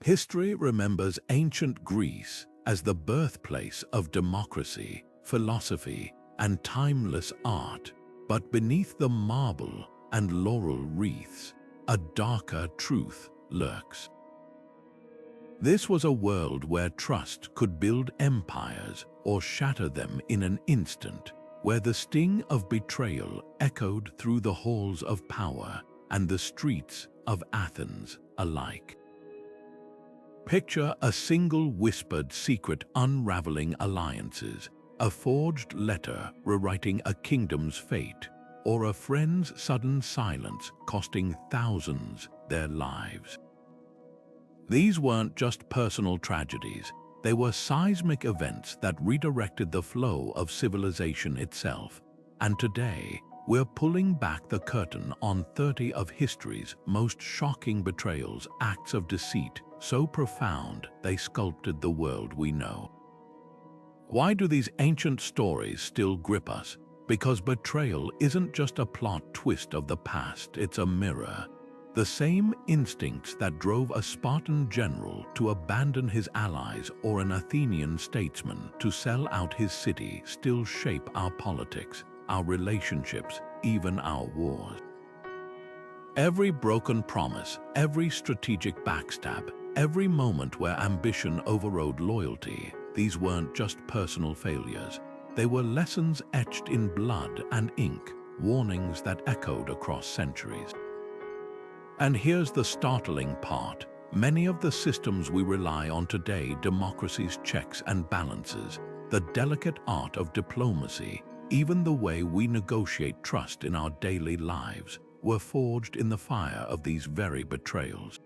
History remembers ancient Greece as the birthplace of democracy, philosophy, and timeless art, but beneath the marble and laurel wreaths, a darker truth lurks. This was a world where trust could build empires or shatter them in an instant, where the sting of betrayal echoed through the halls of power and the streets of Athens alike. Picture a single whispered secret unraveling alliances, a forged letter rewriting a kingdom's fate, or a friend's sudden silence costing thousands their lives. These weren't just personal tragedies, they were seismic events that redirected the flow of civilization itself. And today, we're pulling back the curtain on 30 of history's most shocking betrayals, acts of deceit so profound they sculpted the world we know. Why do these ancient stories still grip us? Because betrayal isn't just a plot twist of the past, it's a mirror. The same instincts that drove a Spartan general to abandon his allies or an Athenian statesman to sell out his city still shape our politics, our relationships, even our wars. Every broken promise, every strategic backstab, every moment where ambition overrode loyalty, these weren't just personal failures. They were lessons etched in blood and ink, warnings that echoed across centuries. And here's the startling part. Many of the systems we rely on today, democracy's checks and balances, the delicate art of diplomacy, even the way we negotiate trust in our daily lives, were forged in the fire of these very betrayals.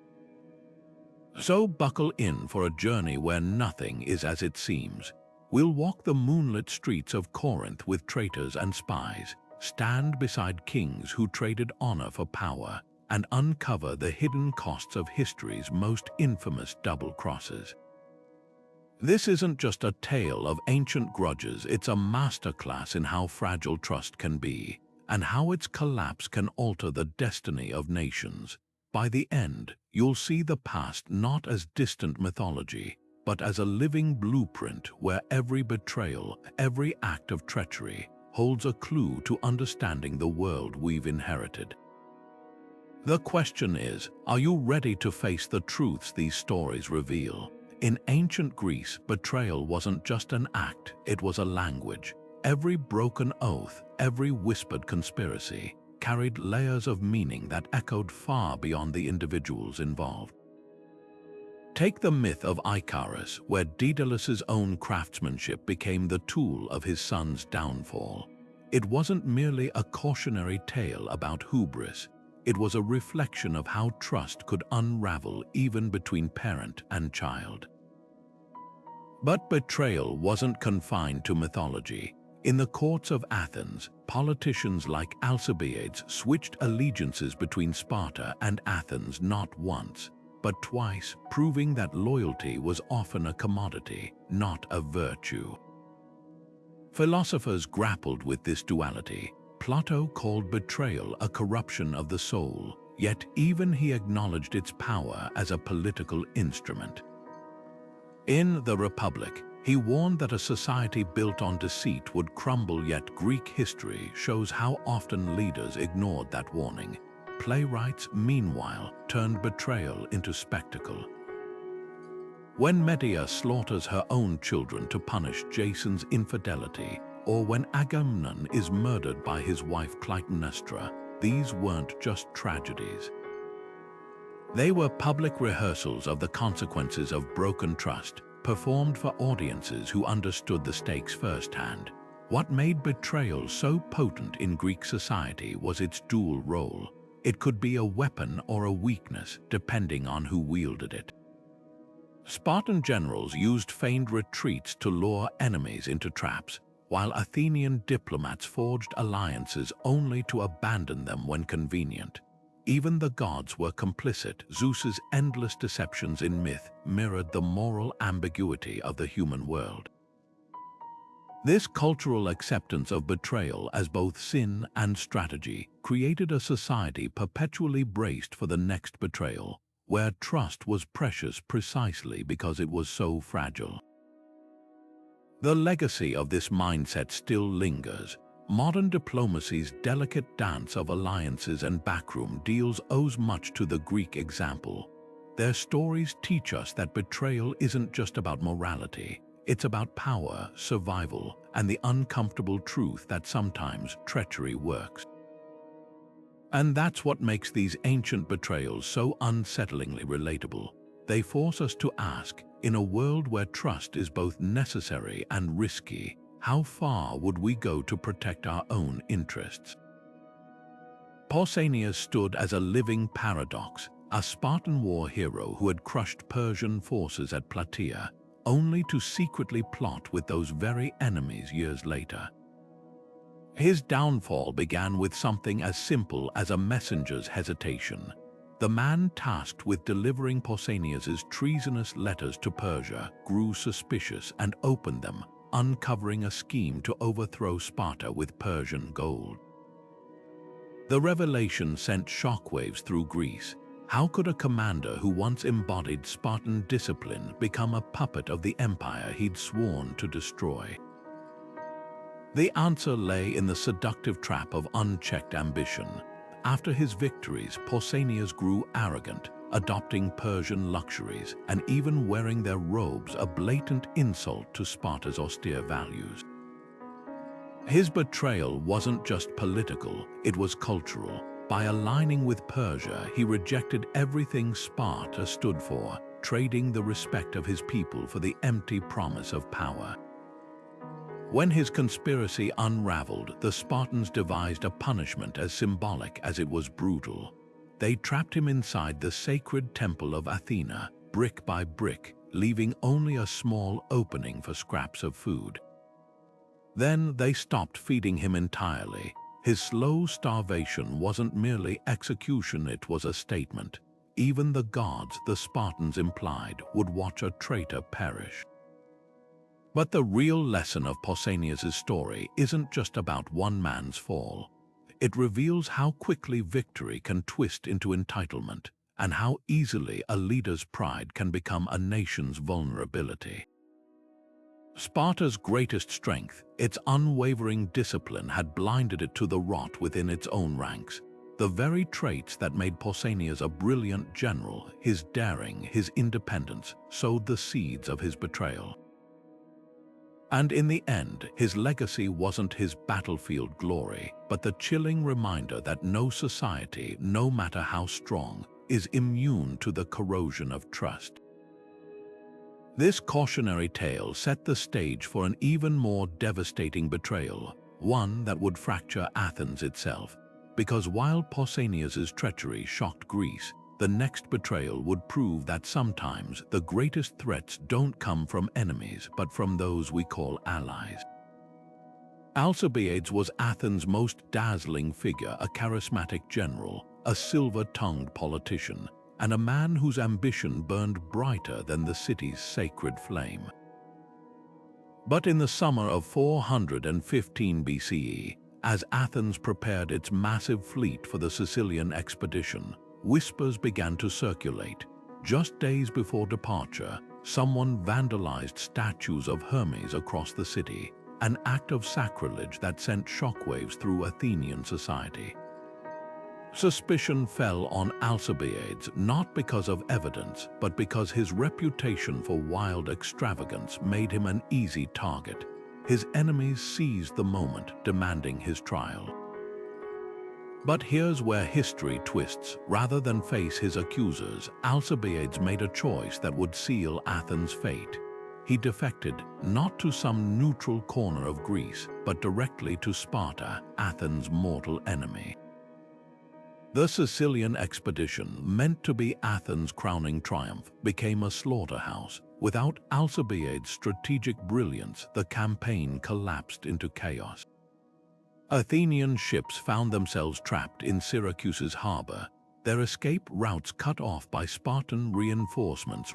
So buckle in for a journey where nothing is as it seems. We'll walk the moonlit streets of Corinth with traitors and spies, stand beside kings who traded honor for power, and uncover the hidden costs of history's most infamous double crosses. This isn't just a tale of ancient grudges, it's a masterclass in how fragile trust can be, and how its collapse can alter the destiny of nations. By the end, you'll see the past not as distant mythology, but as a living blueprint where every betrayal, every act of treachery, holds a clue to understanding the world we've inherited. The question is, are you ready to face the truths these stories reveal? In ancient Greece, betrayal wasn't just an act, it was a language. Every broken oath, every whispered conspiracy, carried layers of meaning that echoed far beyond the individuals involved. Take the myth of Icarus, where Daedalus's own craftsmanship became the tool of his son's downfall. It wasn't merely a cautionary tale about hubris. It was a reflection of how trust could unravel even between parent and child. But betrayal wasn't confined to mythology. In the courts of Athens, politicians like Alcibiades switched allegiances between Sparta and Athens not once, but twice, proving that loyalty was often a commodity, not a virtue. Philosophers grappled with this duality. Plato called betrayal a corruption of the soul, yet even he acknowledged its power as a political instrument. In The Republic, he warned that a society built on deceit would crumble, yet Greek history shows how often leaders ignored that warning. Playwrights, meanwhile, turned betrayal into spectacle. When Medea slaughters her own children to punish Jason's infidelity, or when Agamemnon is murdered by his wife Clytemnestra, these weren't just tragedies. They were public rehearsals of the consequences of broken trust, performed for audiences who understood the stakes firsthand. What made betrayal so potent in Greek society was its dual role. It could be a weapon or a weakness, depending on who wielded it. Spartan generals used feigned retreats to lure enemies into traps, while Athenian diplomats forged alliances only to abandon them when convenient. Even the gods were complicit. Zeus's endless deceptions in myth mirrored the moral ambiguity of the human world. This cultural acceptance of betrayal as both sin and strategy created a society perpetually braced for the next betrayal, where trust was precious precisely because it was so fragile. The legacy of this mindset still lingers. Modern diplomacy's delicate dance of alliances and backroom deals owes much to the Greek example. Their stories teach us that betrayal isn't just about morality. It's about power, survival, and the uncomfortable truth that sometimes treachery works. And that's what makes these ancient betrayals so unsettlingly relatable. They force us to ask, in a world where trust is both necessary and risky, how far would we go to protect our own interests? Pausanias stood as a living paradox, a Spartan war hero who had crushed Persian forces at Plataea, only to secretly plot with those very enemies years later. His downfall began with something as simple as a messenger's hesitation. The man tasked with delivering Pausanias' treasonous letters to Persia grew suspicious and opened them, uncovering a scheme to overthrow Sparta with Persian gold. The revelation sent shockwaves through Greece. How could a commander who once embodied Spartan discipline become a puppet of the empire he'd sworn to destroy? The answer lay in the seductive trap of unchecked ambition. After his victories, Pausanias grew arrogant, adopting Persian luxuries and even wearing their robes, a blatant insult to Sparta's austere values. His betrayal wasn't just political, it was cultural. By aligning with Persia, he rejected everything Sparta stood for, trading the respect of his people for the empty promise of power. When his conspiracy unraveled, the Spartans devised a punishment as symbolic as it was brutal. They trapped him inside the sacred temple of Athena, brick by brick, leaving only a small opening for scraps of food. Then they stopped feeding him entirely. His slow starvation wasn't merely execution, it was a statement. Even the gods, the Spartans implied, would watch a traitor perish. But the real lesson of Pausanias' story isn't just about one man's fall. It reveals how quickly victory can twist into entitlement, and how easily a leader's pride can become a nation's vulnerability. Sparta's greatest strength, its unwavering discipline, had blinded it to the rot within its own ranks. The very traits that made Pausanias a brilliant general, his daring, his independence, sowed the seeds of his betrayal. And in the end, his legacy wasn't his battlefield glory, but the chilling reminder that no society, no matter how strong, is immune to the corrosion of trust. This cautionary tale set the stage for an even more devastating betrayal, one that would fracture Athens itself. Because while Pausanias' treachery shocked Greece, the next betrayal would prove that sometimes the greatest threats don't come from enemies but from those we call allies. Alcibiades was Athens' most dazzling figure, a charismatic general, a silver-tongued politician, and a man whose ambition burned brighter than the city's sacred flame. But in the summer of 415 BCE, as Athens prepared its massive fleet for the Sicilian expedition, whispers began to circulate. Just days before departure, someone vandalized statues of Hermes across the city, an act of sacrilege that sent shockwaves through Athenian society. Suspicion fell on Alcibiades not because of evidence, but because his reputation for wild extravagance made him an easy target. His enemies seized the moment, demanding his trial. But here's where history twists. Rather than face his accusers, Alcibiades made a choice that would seal Athens' fate. He defected, not to some neutral corner of Greece, but directly to Sparta, Athens' mortal enemy. The Sicilian expedition, meant to be Athens' crowning triumph, became a slaughterhouse. Without Alcibiades' strategic brilliance, the campaign collapsed into chaos. Athenian ships found themselves trapped in Syracuse's harbor, their escape routes cut off by Spartan reinforcements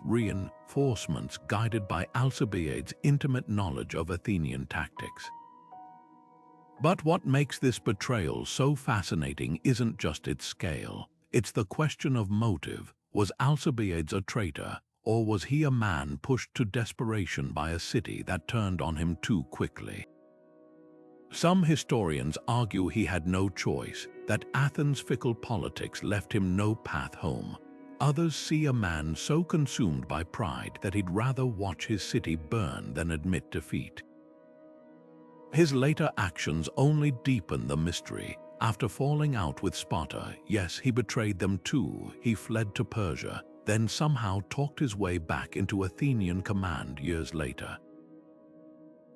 guided by Alcibiades' intimate knowledge of Athenian tactics. But what makes this betrayal so fascinating isn't just its scale, it's the question of motive. Was Alcibiades a traitor, or was he a man pushed to desperation by a city that turned on him too quickly? Some historians argue he had no choice, that Athens' fickle politics left him no path home. Others see a man so consumed by pride that he'd rather watch his city burn than admit defeat. His later actions only deepen the mystery. After falling out with Sparta, yes, he betrayed them too. He fled to Persia, then somehow talked his way back into Athenian command years later.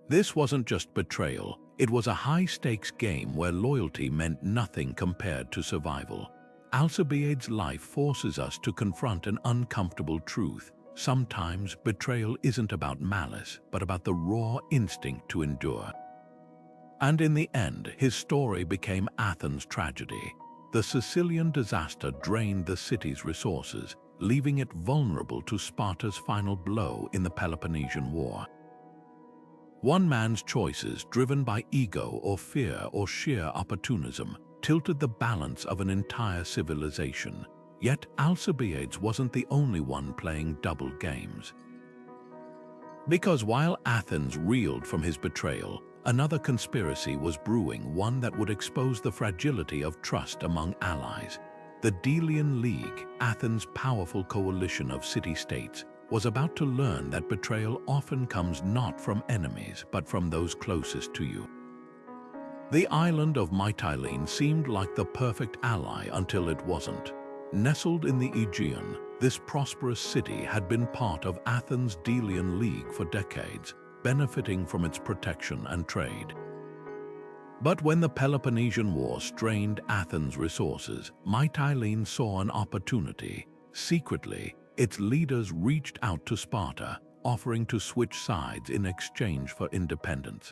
This wasn't just betrayal, it was a high-stakes game where loyalty meant nothing compared to survival. Alcibiades' life forces us to confront an uncomfortable truth. Sometimes betrayal isn't about malice, but about the raw instinct to endure. And in the end, his story became Athens' tragedy. The Sicilian disaster drained the city's resources, leaving it vulnerable to Sparta's final blow in the Peloponnesian War. One man's choices, driven by ego or fear or sheer opportunism, tilted the balance of an entire civilization. Yet Alcibiades wasn't the only one playing double games. Because while Athens reeled from his betrayal, another conspiracy was brewing, one that would expose the fragility of trust among allies. The Delian League, Athens' powerful coalition of city-states, was about to learn that betrayal often comes not from enemies, but from those closest to you. The island of Mytilene seemed like the perfect ally until it wasn't. Nestled in the Aegean, this prosperous city had been part of Athens' Delian League for decades, benefiting from its protection and trade. But when the Peloponnesian War strained Athens' resources, Mytilene saw an opportunity. Secretly, its leaders reached out to Sparta, offering to switch sides in exchange for independence.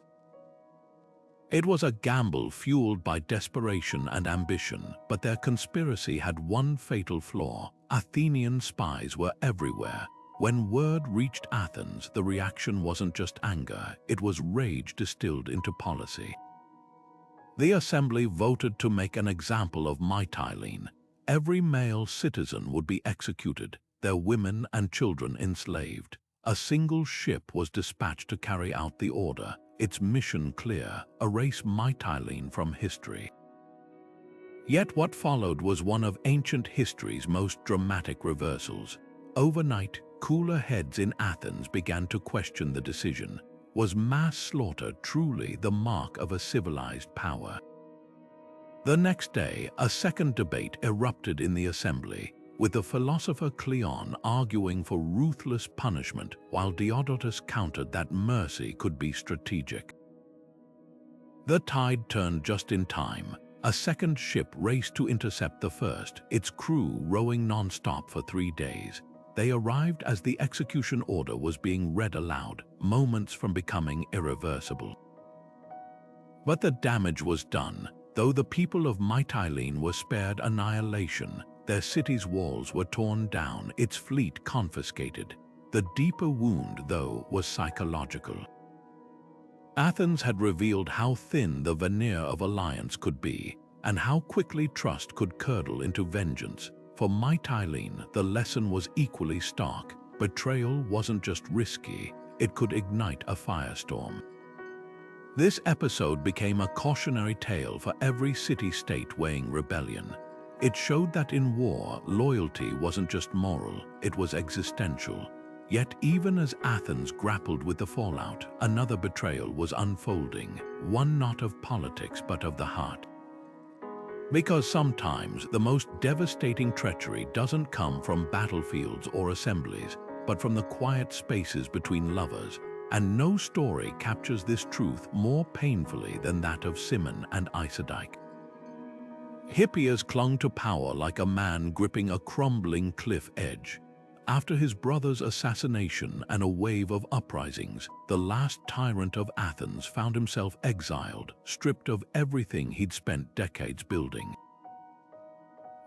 It was a gamble fueled by desperation and ambition, but their conspiracy had one fatal flaw. Athenian spies were everywhere. When word reached Athens, the reaction wasn't just anger, it was rage distilled into policy. The assembly voted to make an example of Mytilene. Every male citizen would be executed, their women and children enslaved. A single ship was dispatched to carry out the order, its mission clear: erase Mytilene from history. Yet what followed was one of ancient history's most dramatic reversals. Overnight, cooler heads in Athens began to question the decision. Was mass slaughter truly the mark of a civilized power? The next day, a second debate erupted in the assembly, with the philosopher Cleon arguing for ruthless punishment, while Diodotus countered that mercy could be strategic. The tide turned just in time. A second ship raced to intercept the first, its crew rowing non-stop for 3 days. They arrived as the execution order was being read aloud, moments from becoming irreversible. But the damage was done. Though the people of Mytilene were spared annihilation, their city's walls were torn down, its fleet confiscated. The deeper wound, though, was psychological. Athens had revealed how thin the veneer of alliance could be, and how quickly trust could curdle into vengeance. For Mytilene, the lesson was equally stark. Betrayal wasn't just risky, it could ignite a firestorm. This episode became a cautionary tale for every city-state weighing rebellion. It showed that in war, loyalty wasn't just moral, it was existential. Yet even as Athens grappled with the fallout, another betrayal was unfolding, one not of politics but of the heart. Because sometimes the most devastating treachery doesn't come from battlefields or assemblies, but from the quiet spaces between lovers, and no story captures this truth more painfully than that of Cimon and Isidike. Hippias clung to power like a man gripping a crumbling cliff edge. After his brother's assassination and a wave of uprisings, the last tyrant of Athens found himself exiled, stripped of everything he'd spent decades building.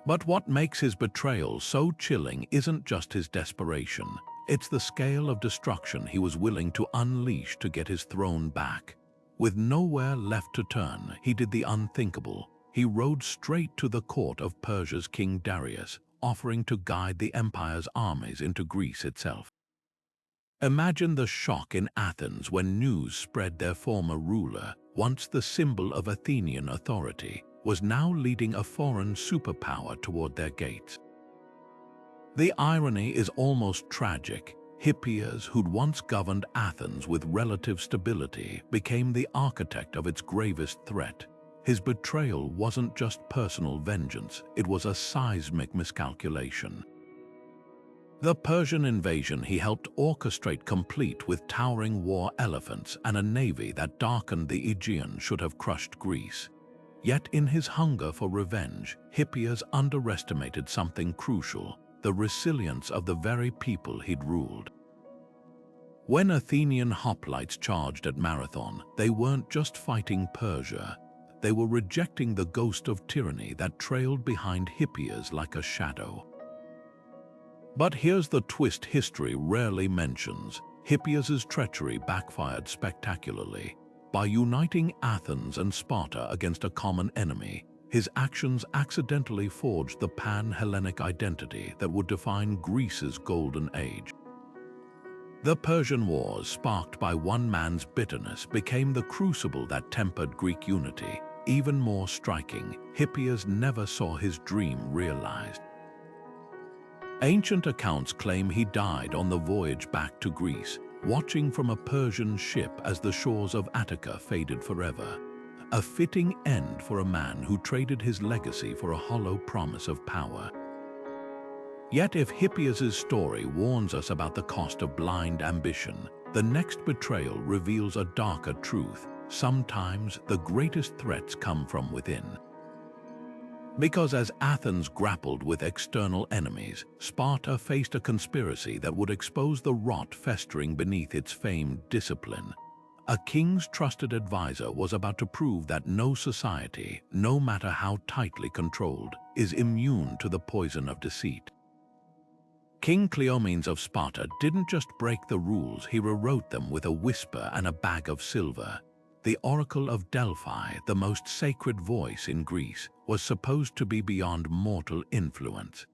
But what makes his betrayal so chilling isn't just his desperation. It's the scale of destruction he was willing to unleash to get his throne back. With nowhere left to turn, he did the unthinkable. He rode straight to the court of Persia's King Darius, offering to guide the empire's armies into Greece itself. Imagine the shock in Athens when news spread their former ruler, once the symbol of Athenian authority, was now leading a foreign superpower toward their gates. The irony is almost tragic. Hippias, who'd once governed Athens with relative stability, became the architect of its gravest threat. His betrayal wasn't just personal vengeance, it was a seismic miscalculation. The Persian invasion he helped orchestrate, complete with towering war elephants and a navy that darkened the Aegean, should have crushed Greece. Yet in his hunger for revenge, Hippias underestimated something crucial: the resilience of the very people he'd ruled. When Athenian hoplites charged at Marathon, they weren't just fighting Persia. They were rejecting the ghost of tyranny that trailed behind Hippias like a shadow. But here's the twist history rarely mentions. Hippias's treachery backfired spectacularly. By uniting Athens and Sparta against a common enemy, his actions accidentally forged the pan-Hellenic identity that would define Greece's golden age. The Persian Wars, sparked by one man's bitterness, became the crucible that tempered Greek unity. Even more striking, Hippias never saw his dream realized. Ancient accounts claim he died on the voyage back to Greece, watching from a Persian ship as the shores of Attica faded forever. A fitting end for a man who traded his legacy for a hollow promise of power. Yet if Hippias's story warns us about the cost of blind ambition, the next betrayal reveals a darker truth. Sometimes the greatest threats come from within. Because as Athens grappled with external enemies, Sparta faced a conspiracy that would expose the rot festering beneath its famed discipline. A king's trusted advisor was about to prove that no society, no matter how tightly controlled, is immune to the poison of deceit. King Cleomenes of Sparta didn't just break the rules, he rewrote them with a whisper and a bag of silver. The Oracle of Delphi, the most sacred voice in Greece, was supposed to be beyond mortal influence.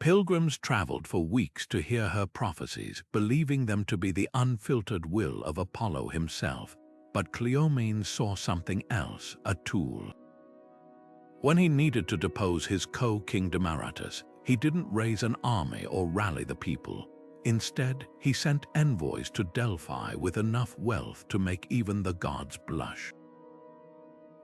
Pilgrims traveled for weeks to hear her prophecies, believing them to be the unfiltered will of Apollo himself. But Cleomenes saw something else, a tool. When he needed to depose his co-king Demaratus, he didn't raise an army or rally the people. Instead, he sent envoys to Delphi with enough wealth to make even the gods blush.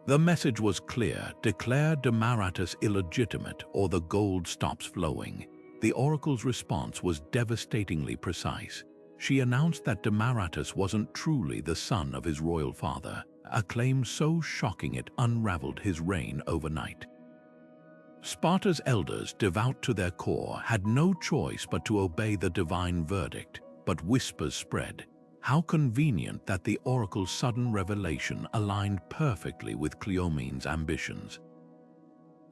The message was clear: declare Demaratus illegitimate or the gold stops flowing. The oracle's response was devastatingly precise. She announced that Demaratus wasn't truly the son of his royal father, a claim so shocking it unraveled his reign overnight. Sparta's elders, devout to their core, had no choice but to obey the divine verdict, but whispers spread. How convenient that the oracle's sudden revelation aligned perfectly with Cleomenes' ambitions.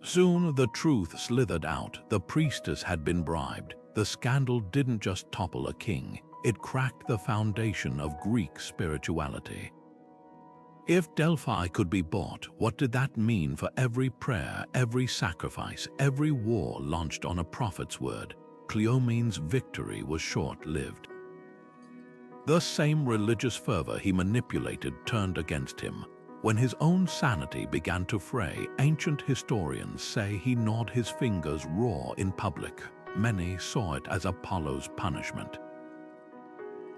Soon the truth slithered out. The priestess had been bribed. The scandal didn't just topple a king, it cracked the foundation of Greek spirituality. If Delphi could be bought, what did that mean for every prayer, every sacrifice, every war launched on a prophet's word? Cleomenes' victory was short-lived. The same religious fervor he manipulated turned against him. When his own sanity began to fray, ancient historians say he gnawed his fingers raw in public. Many saw it as Apollo's punishment.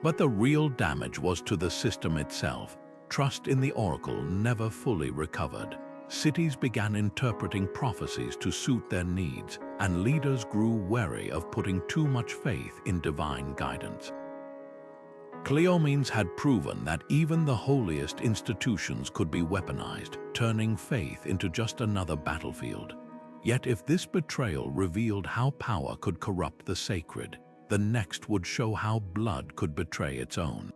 But the real damage was to the system itself. Trust in the oracle never fully recovered. Cities began interpreting prophecies to suit their needs, and leaders grew wary of putting too much faith in divine guidance. Cleomenes had proven that even the holiest institutions could be weaponized, turning faith into just another battlefield. Yet if this betrayal revealed how power could corrupt the sacred, the next would show how blood could betray its own.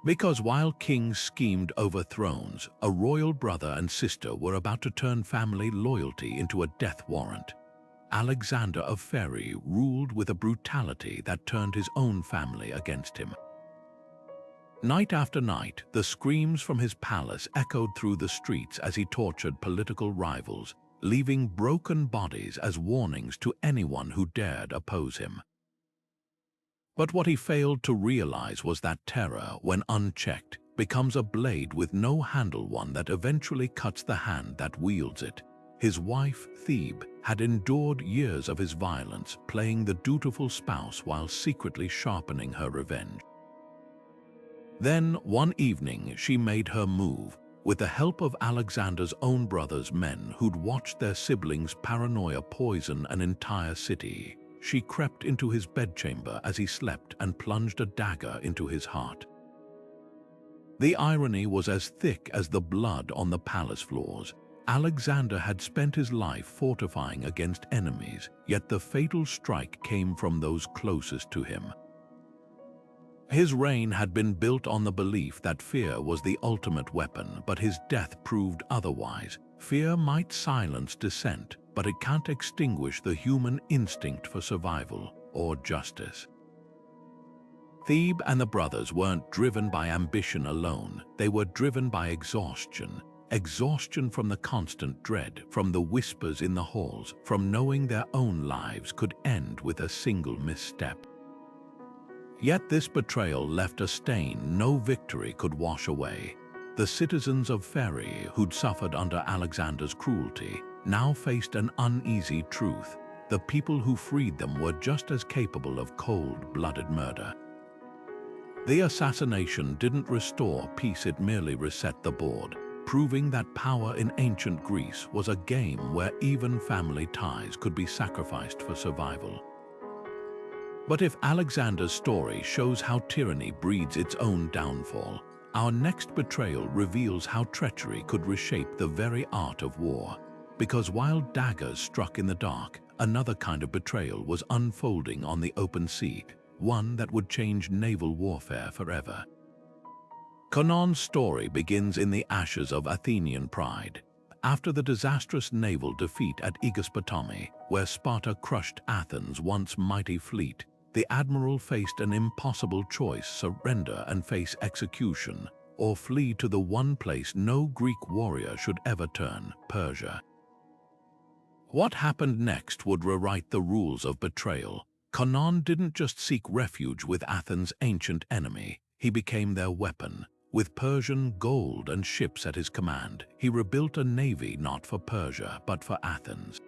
Because while kings schemed over thrones, a royal brother and sister were about to turn family loyalty into a death warrant. Alexander of Pherae ruled with a brutality that turned his own family against him. Night after night, the screams from his palace echoed through the streets as he tortured political rivals. leaving broken bodies as warnings to anyone who dared oppose him. But what he failed to realize was that terror, when unchecked, becomes a blade with no handle, one that eventually cuts the hand that wields it. His wife, Thebe, had endured years of his violence, playing the dutiful spouse while secretly sharpening her revenge. Then, one evening, she made her move. With the help of Alexander's own brother's men who'd watched their siblings' paranoia poison an entire city, she crept into his bedchamber as he slept and plunged a dagger into his heart. The irony was as thick as the blood on the palace floors. Alexander had spent his life fortifying against enemies, yet the fatal strike came from those closest to him. His reign had been built on the belief that fear was the ultimate weapon, but his death proved otherwise. Fear might silence dissent, but it can't extinguish the human instinct for survival or justice. Thebe and the brothers weren't driven by ambition alone. They were driven by exhaustion. Exhaustion from the constant dread, from the whispers in the halls, from knowing their own lives could end with a single misstep. Yet this betrayal left a stain no victory could wash away. The citizens of Pherai, who'd suffered under Alexander's cruelty, now faced an uneasy truth. The people who freed them were just as capable of cold-blooded murder. The assassination didn't restore peace, it merely reset the board, proving that power in ancient Greece was a game where even family ties could be sacrificed for survival. But if Alexander's story shows how tyranny breeds its own downfall, our next betrayal reveals how treachery could reshape the very art of war. Because while daggers struck in the dark, another kind of betrayal was unfolding on the open sea, one that would change naval warfare forever. Conon's story begins in the ashes of Athenian pride. After the disastrous naval defeat at Aegispotami, where Sparta crushed Athens' once mighty fleet, the admiral faced an impossible choice: surrender and face execution, or flee to the one place no Greek warrior should ever turn, Persia. What happened next would rewrite the rules of betrayal. Conon didn't just seek refuge with Athens' ancient enemy, he became their weapon. With Persian gold and ships at his command, he rebuilt a navy not for Persia but for Athens.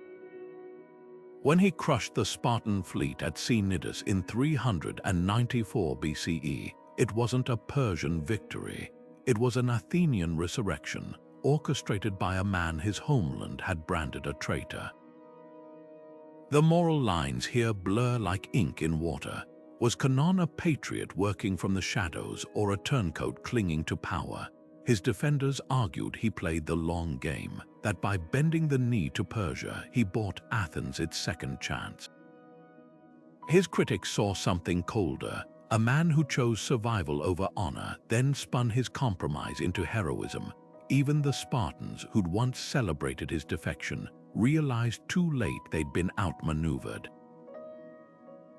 When he crushed the Spartan fleet at Cnidus in 394 BCE, it wasn't a Persian victory. It was an Athenian resurrection, orchestrated by a man his homeland had branded a traitor. The moral lines here blur like ink in water. Was Conon a patriot working from the shadows or a turncoat clinging to power? His defenders argued he played the long game, that by bending the knee to Persia, he bought Athens its second chance. His critics saw something colder, a man who chose survival over honor, then spun his compromise into heroism. Even the Spartans, who'd once celebrated his defection, realized too late they'd been outmaneuvered.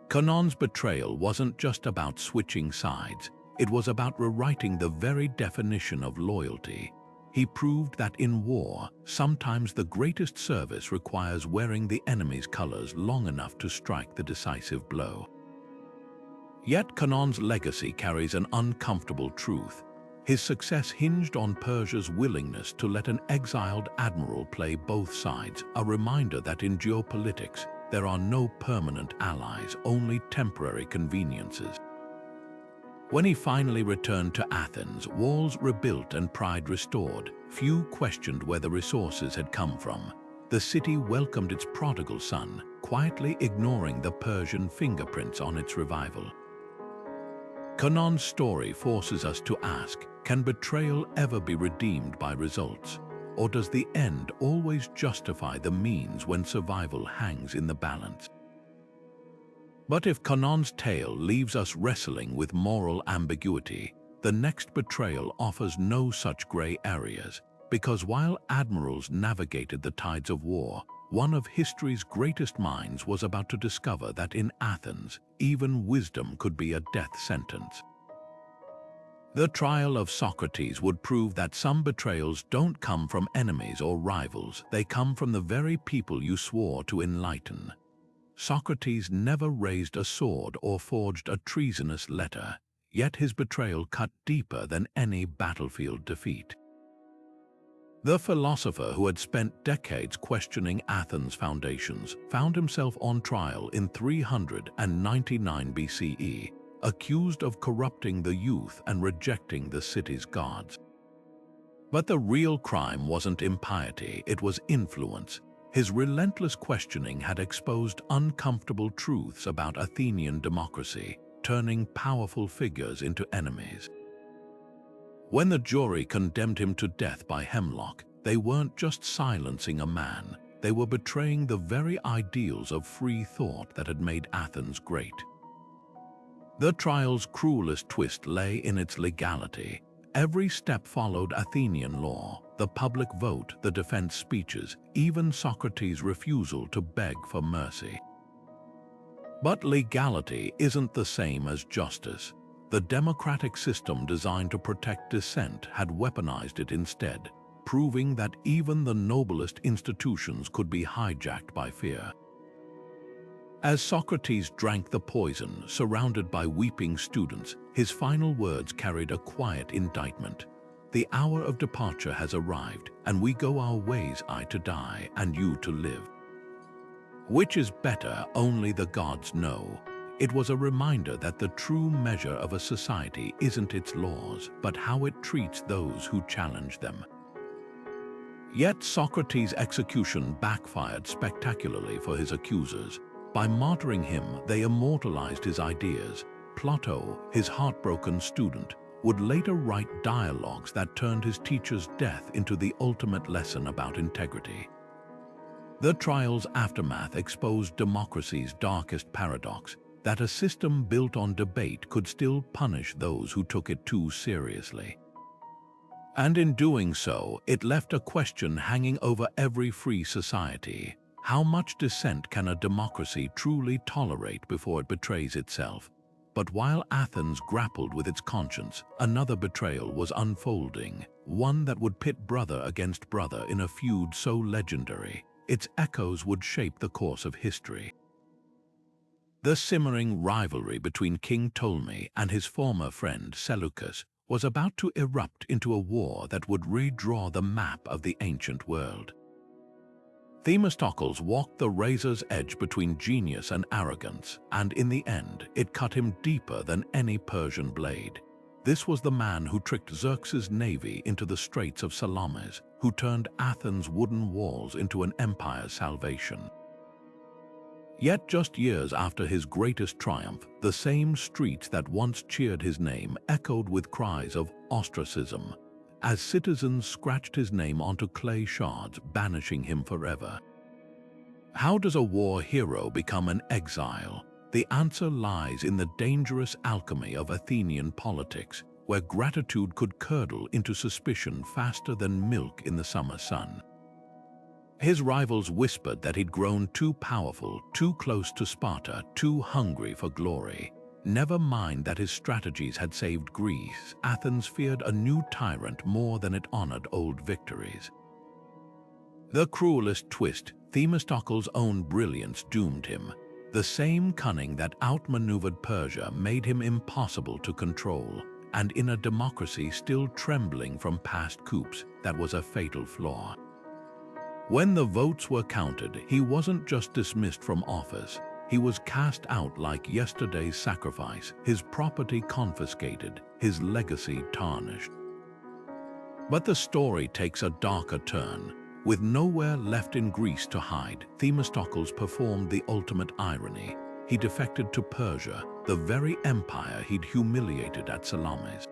Conon's betrayal wasn't just about switching sides, it was about rewriting the very definition of loyalty. He proved that in war, sometimes the greatest service requires wearing the enemy's colors long enough to strike the decisive blow. Yet Conon's legacy carries an uncomfortable truth. His success hinged on Persia's willingness to let an exiled admiral play both sides, a reminder that in geopolitics, there are no permanent allies, only temporary conveniences. When he finally returned to Athens, walls rebuilt and pride restored, few questioned where the resources had come from. The city welcomed its prodigal son, quietly ignoring the Persian fingerprints on its revival. Conon's story forces us to ask, can betrayal ever be redeemed by results? Or does the end always justify the means when survival hangs in the balance? But if Conon's tale leaves us wrestling with moral ambiguity, the next betrayal offers no such gray areas, because while admirals navigated the tides of war, one of history's greatest minds was about to discover that in Athens, even wisdom could be a death sentence. The trial of Socrates would prove that some betrayals don't come from enemies or rivals, they come from the very people you swore to enlighten. Socrates never raised a sword or forged a treasonous letter, yet his betrayal cut deeper than any battlefield defeat. The philosopher who had spent decades questioning Athens' foundations found himself on trial in 399 BCE, accused of corrupting the youth and rejecting the city's gods. But the real crime wasn't impiety, it was influence. His relentless questioning had exposed uncomfortable truths about Athenian democracy, turning powerful figures into enemies. When the jury condemned him to death by hemlock, they weren't just silencing a man, they were betraying the very ideals of free thought that had made Athens great. The trial's cruelest twist lay in its legality. Every step followed Athenian law, the public vote, the defense speeches, even Socrates' refusal to beg for mercy. But legality isn't the same as justice. The democratic system designed to protect dissent had weaponized it instead, proving that even the noblest institutions could be hijacked by fear. As Socrates drank the poison, surrounded by weeping students, his final words carried a quiet indictment. The hour of departure has arrived, and we go our ways, I to die, and you to live. Which is better, only the gods know. It was a reminder that the true measure of a society isn't its laws, but how it treats those who challenge them. Yet Socrates' execution backfired spectacularly for his accusers. By martyring him, they immortalized his ideas. Plato, his heartbroken student, would later write dialogues that turned his teacher's death into the ultimate lesson about integrity. The trial's aftermath exposed democracy's darkest paradox, that a system built on debate could still punish those who took it too seriously. And in doing so, it left a question hanging over every free society. How much dissent can a democracy truly tolerate before it betrays itself? But while Athens grappled with its conscience, another betrayal was unfolding, one that would pit brother against brother in a feud so legendary, its echoes would shape the course of history. The simmering rivalry between King Ptolemy and his former friend Seleucus was about to erupt into a war that would redraw the map of the ancient world. Themistocles walked the razor's edge between genius and arrogance, and in the end, it cut him deeper than any Persian blade. This was the man who tricked Xerxes' navy into the Straits of Salamis, who turned Athens' wooden walls into an empire's salvation. Yet just years after his greatest triumph, the same streets that once cheered his name echoed with cries of ostracism, as citizens scratched his name onto clay shards, banishing him forever. How does a war hero become an exile? The answer lies in the dangerous alchemy of Athenian politics, where gratitude could curdle into suspicion faster than milk in the summer sun. His rivals whispered that he'd grown too powerful, too close to Sparta, too hungry for glory. Never mind that his strategies had saved Greece, Athens feared a new tyrant more than it honored old victories. The cruelest twist, Themistocles' own brilliance doomed him. The same cunning that outmaneuvered Persia made him impossible to control, and in a democracy still trembling from past coups, that was a fatal flaw. When the votes were counted, he wasn't just dismissed from office. He was cast out like yesterday's sacrifice, his property confiscated, his legacy tarnished. But the story takes a darker turn. With nowhere left in Greece to hide, Themistocles performed the ultimate irony. He defected to Persia, the very empire he'd humiliated at Salamis.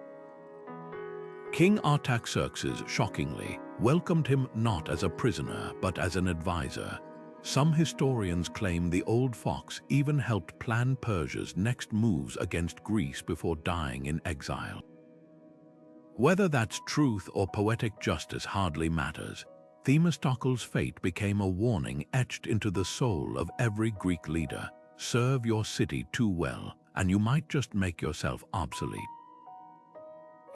King Artaxerxes, shockingly, welcomed him not as a prisoner but as an advisor. Some historians claim the old fox even helped plan Persia's next moves against Greece before dying in exile. Whether that's truth or poetic justice hardly matters. Themistocles' fate became a warning etched into the soul of every Greek leader. Serve your city too well, and you might just make yourself obsolete.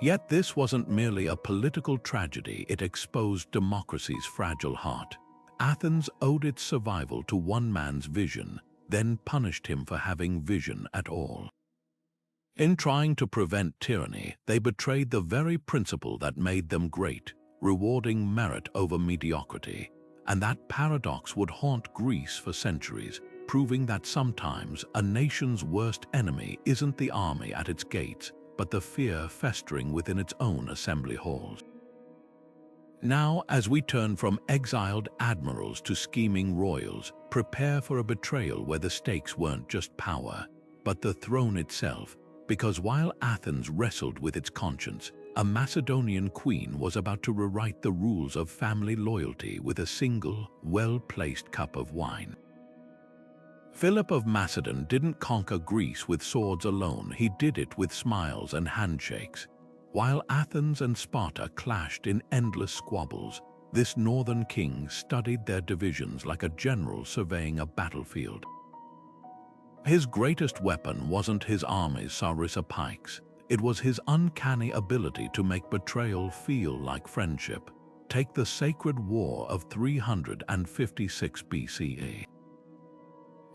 Yet this wasn't merely a political tragedy, it exposed democracy's fragile heart. Athens owed its survival to one man's vision, then punished him for having vision at all. In trying to prevent tyranny, they betrayed the very principle that made them great, rewarding merit over mediocrity. And that paradox would haunt Greece for centuries, proving that sometimes a nation's worst enemy isn't the army at its gates, but the fear festering within its own assembly halls. Now, as we turn from exiled admirals to scheming royals, prepare for a betrayal where the stakes weren't just power, but the throne itself, because while Athens wrestled with its conscience, a Macedonian queen was about to rewrite the rules of family loyalty with a single, well-placed cup of wine. Philip of Macedon didn't conquer Greece with swords alone, he did it with smiles and handshakes. While Athens and Sparta clashed in endless squabbles, this northern king studied their divisions like a general surveying a battlefield. His greatest weapon wasn't his army's sarissa pikes, it was his uncanny ability to make betrayal feel like friendship. Take the sacred war of 356 BCE.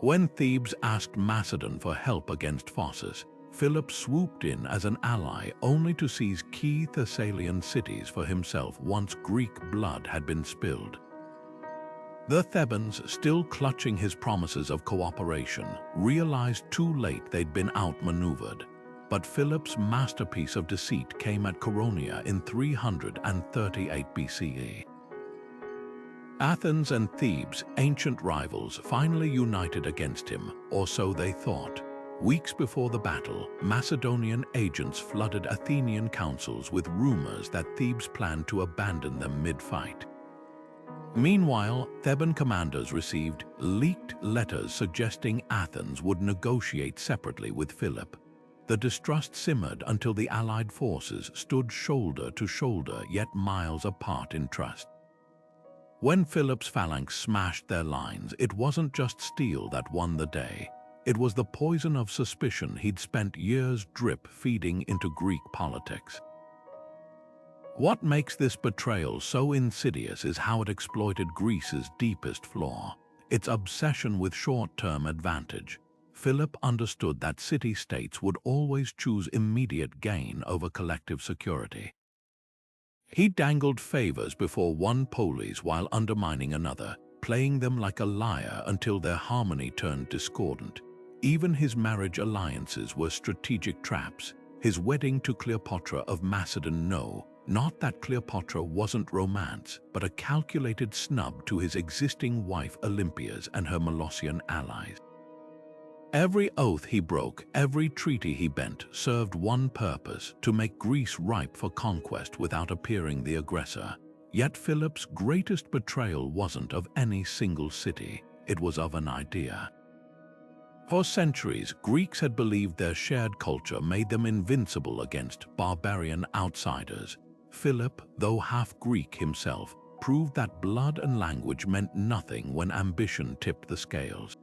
When Thebes asked Macedon for help against Phocis, Philip swooped in as an ally only to seize key Thessalian cities for himself once Greek blood had been spilled. The Thebans, still clutching his promises of cooperation, realized too late they'd been outmaneuvered. But Philip's masterpiece of deceit came at Coronia in 338 BCE. Athens and Thebes, ancient rivals, finally united against him, or so they thought. Weeks before the battle, Macedonian agents flooded Athenian councils with rumors that Thebes planned to abandon them mid-fight. Meanwhile, Theban commanders received leaked letters suggesting Athens would negotiate separately with Philip. The distrust simmered until the allied forces stood shoulder to shoulder, yet miles apart in trust. When Philip's phalanx smashed their lines, it wasn't just steel that won the day. It was the poison of suspicion he'd spent years drip-feeding into Greek politics. What makes this betrayal so insidious is how it exploited Greece's deepest flaw, its obsession with short-term advantage. Philip understood that city-states would always choose immediate gain over collective security. He dangled favors before one polis while undermining another, playing them like a lyre until their harmony turned discordant. Even his marriage alliances were strategic traps. His wedding to Cleopatra of Macedon, not that Cleopatra wasn't romance, but a calculated snub to his existing wife Olympias and her Molossian allies. Every oath he broke, every treaty he bent, served one purpose: to make Greece ripe for conquest without appearing the aggressor. Yet Philip's greatest betrayal wasn't of any single city, it was of an idea. For centuries, Greeks had believed their shared culture made them invincible against barbarian outsiders. Philip, though half Greek himself, proved that blood and language meant nothing when ambition tipped the scales.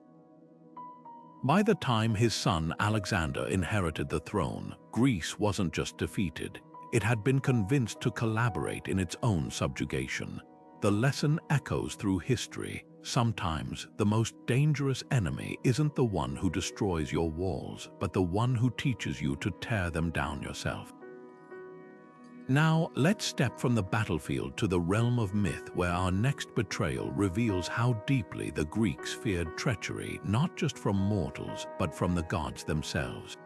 By the time his son Alexander inherited the throne, Greece wasn't just defeated, it had been convinced to collaborate in its own subjugation. The lesson echoes through history. Sometimes the most dangerous enemy isn't the one who destroys your walls, but the one who teaches you to tear them down yourself. Now, let's step from the battlefield to the realm of myth, where our next betrayal reveals how deeply the Greeks feared treachery, not just from mortals, but from the gods themselves.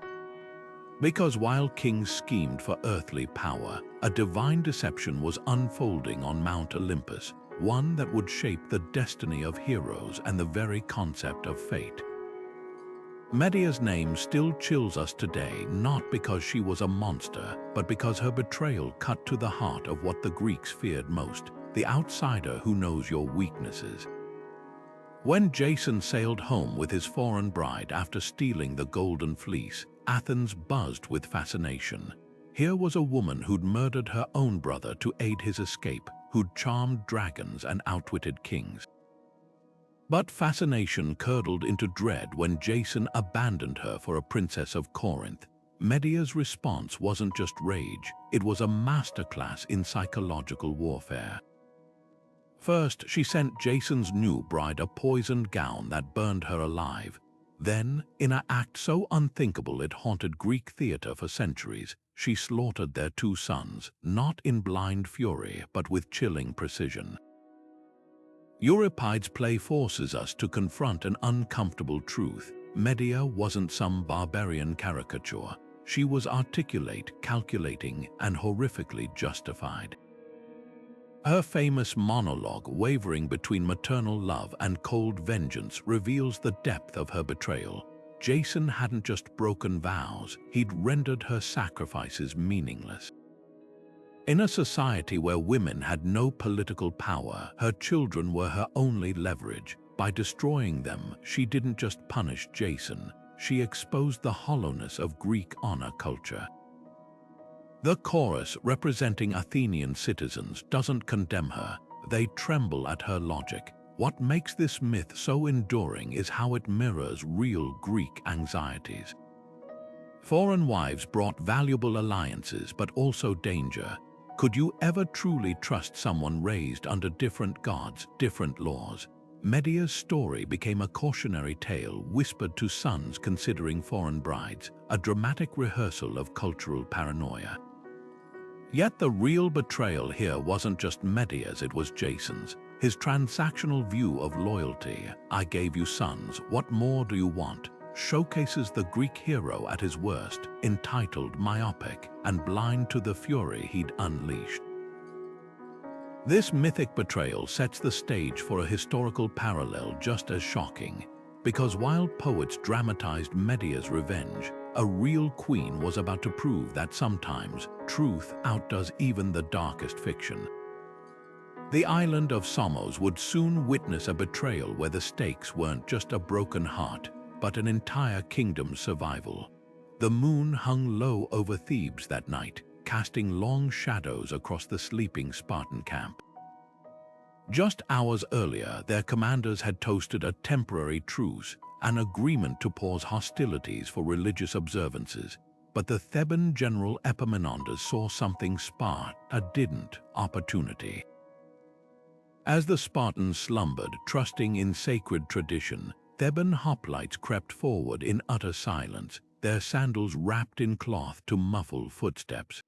Because while kings schemed for earthly power, a divine deception was unfolding on Mount Olympus, one that would shape the destiny of heroes and the very concept of fate. Medea's name still chills us today, not because she was a monster, but because her betrayal cut to the heart of what the Greeks feared most: the outsider who knows your weaknesses. When Jason sailed home with his foreign bride after stealing the golden fleece, Athens buzzed with fascination. Here was a woman who'd murdered her own brother to aid his escape, who'd charmed dragons and outwitted kings. But fascination curdled into dread when Jason abandoned her for a princess of Corinth. Medea's response wasn't just rage, it was a masterclass in psychological warfare. First, she sent Jason's new bride a poisoned gown that burned her alive. Then, in an act so unthinkable it haunted Greek theater for centuries, she slaughtered their two sons, not in blind fury, but with chilling precision. Euripides' play forces us to confront an uncomfortable truth. Medea wasn't some barbarian caricature. She was articulate, calculating, and horrifically justified. Her famous monologue, wavering between maternal love and cold vengeance, reveals the depth of her betrayal. Jason hadn't just broken vows, he'd rendered her sacrifices meaningless. In a society where women had no political power, her children were her only leverage. By destroying them, she didn't just punish Jason, she exposed the hollowness of Greek honor culture. The chorus, representing Athenian citizens, doesn't condemn her, they tremble at her logic. What makes this myth so enduring is how it mirrors real Greek anxieties. Foreign wives brought valuable alliances but also danger. Could you ever truly trust someone raised under different gods, different laws? Medea's story became a cautionary tale whispered to sons considering foreign brides, a dramatic rehearsal of cultural paranoia. Yet the real betrayal here wasn't just Medea's, it was Jason's. His transactional view of loyalty, "I gave you sons, what more do you want?" showcases the Greek hero at his worst, entitled, myopic, and blind to the fury he'd unleashed. This mythic betrayal sets the stage for a historical parallel just as shocking, because while poets dramatized Medea's revenge, a real queen was about to prove that sometimes truth outdoes even the darkest fiction. The island of Samos would soon witness a betrayal where the stakes weren't just a broken heart, but an entire kingdom's survival. The moon hung low over Thebes that night, casting long shadows across the sleeping Spartan camp. Just hours earlier, their commanders had toasted a temporary truce, an agreement to pause hostilities for religious observances. But the Theban general Epaminondas saw something Sparta didn't: opportunity. As the Spartans slumbered, trusting in sacred tradition, Theban hoplites crept forward in utter silence, their sandals wrapped in cloth to muffle footsteps.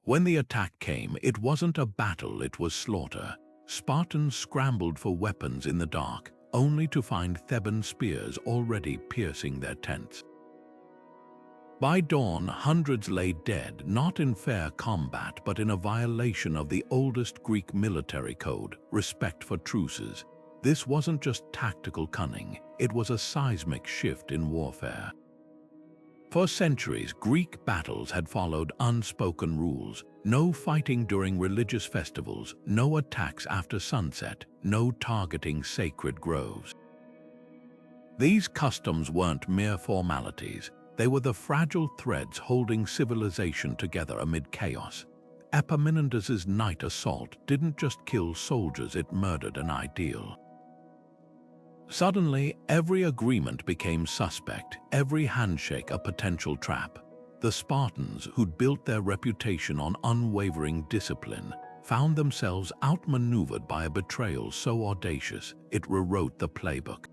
When the attack came, it wasn't a battle, it was slaughter. Spartans scrambled for weapons in the dark, only to find Theban spears already piercing their tents. By dawn, hundreds lay dead, not in fair combat, but in a violation of the oldest Greek military code, respect for truces. This wasn't just tactical cunning, it was a seismic shift in warfare. For centuries, Greek battles had followed unspoken rules: no fighting during religious festivals, no attacks after sunset, no targeting sacred groves. These customs weren't mere formalities, they were the fragile threads holding civilization together amid chaos. Epaminondas's night assault didn't just kill soldiers, it murdered an ideal. Suddenly, every agreement became suspect, every handshake a potential trap. The Spartans, who'd built their reputation on unwavering discipline, found themselves outmaneuvered by a betrayal so audacious it rewrote the playbook.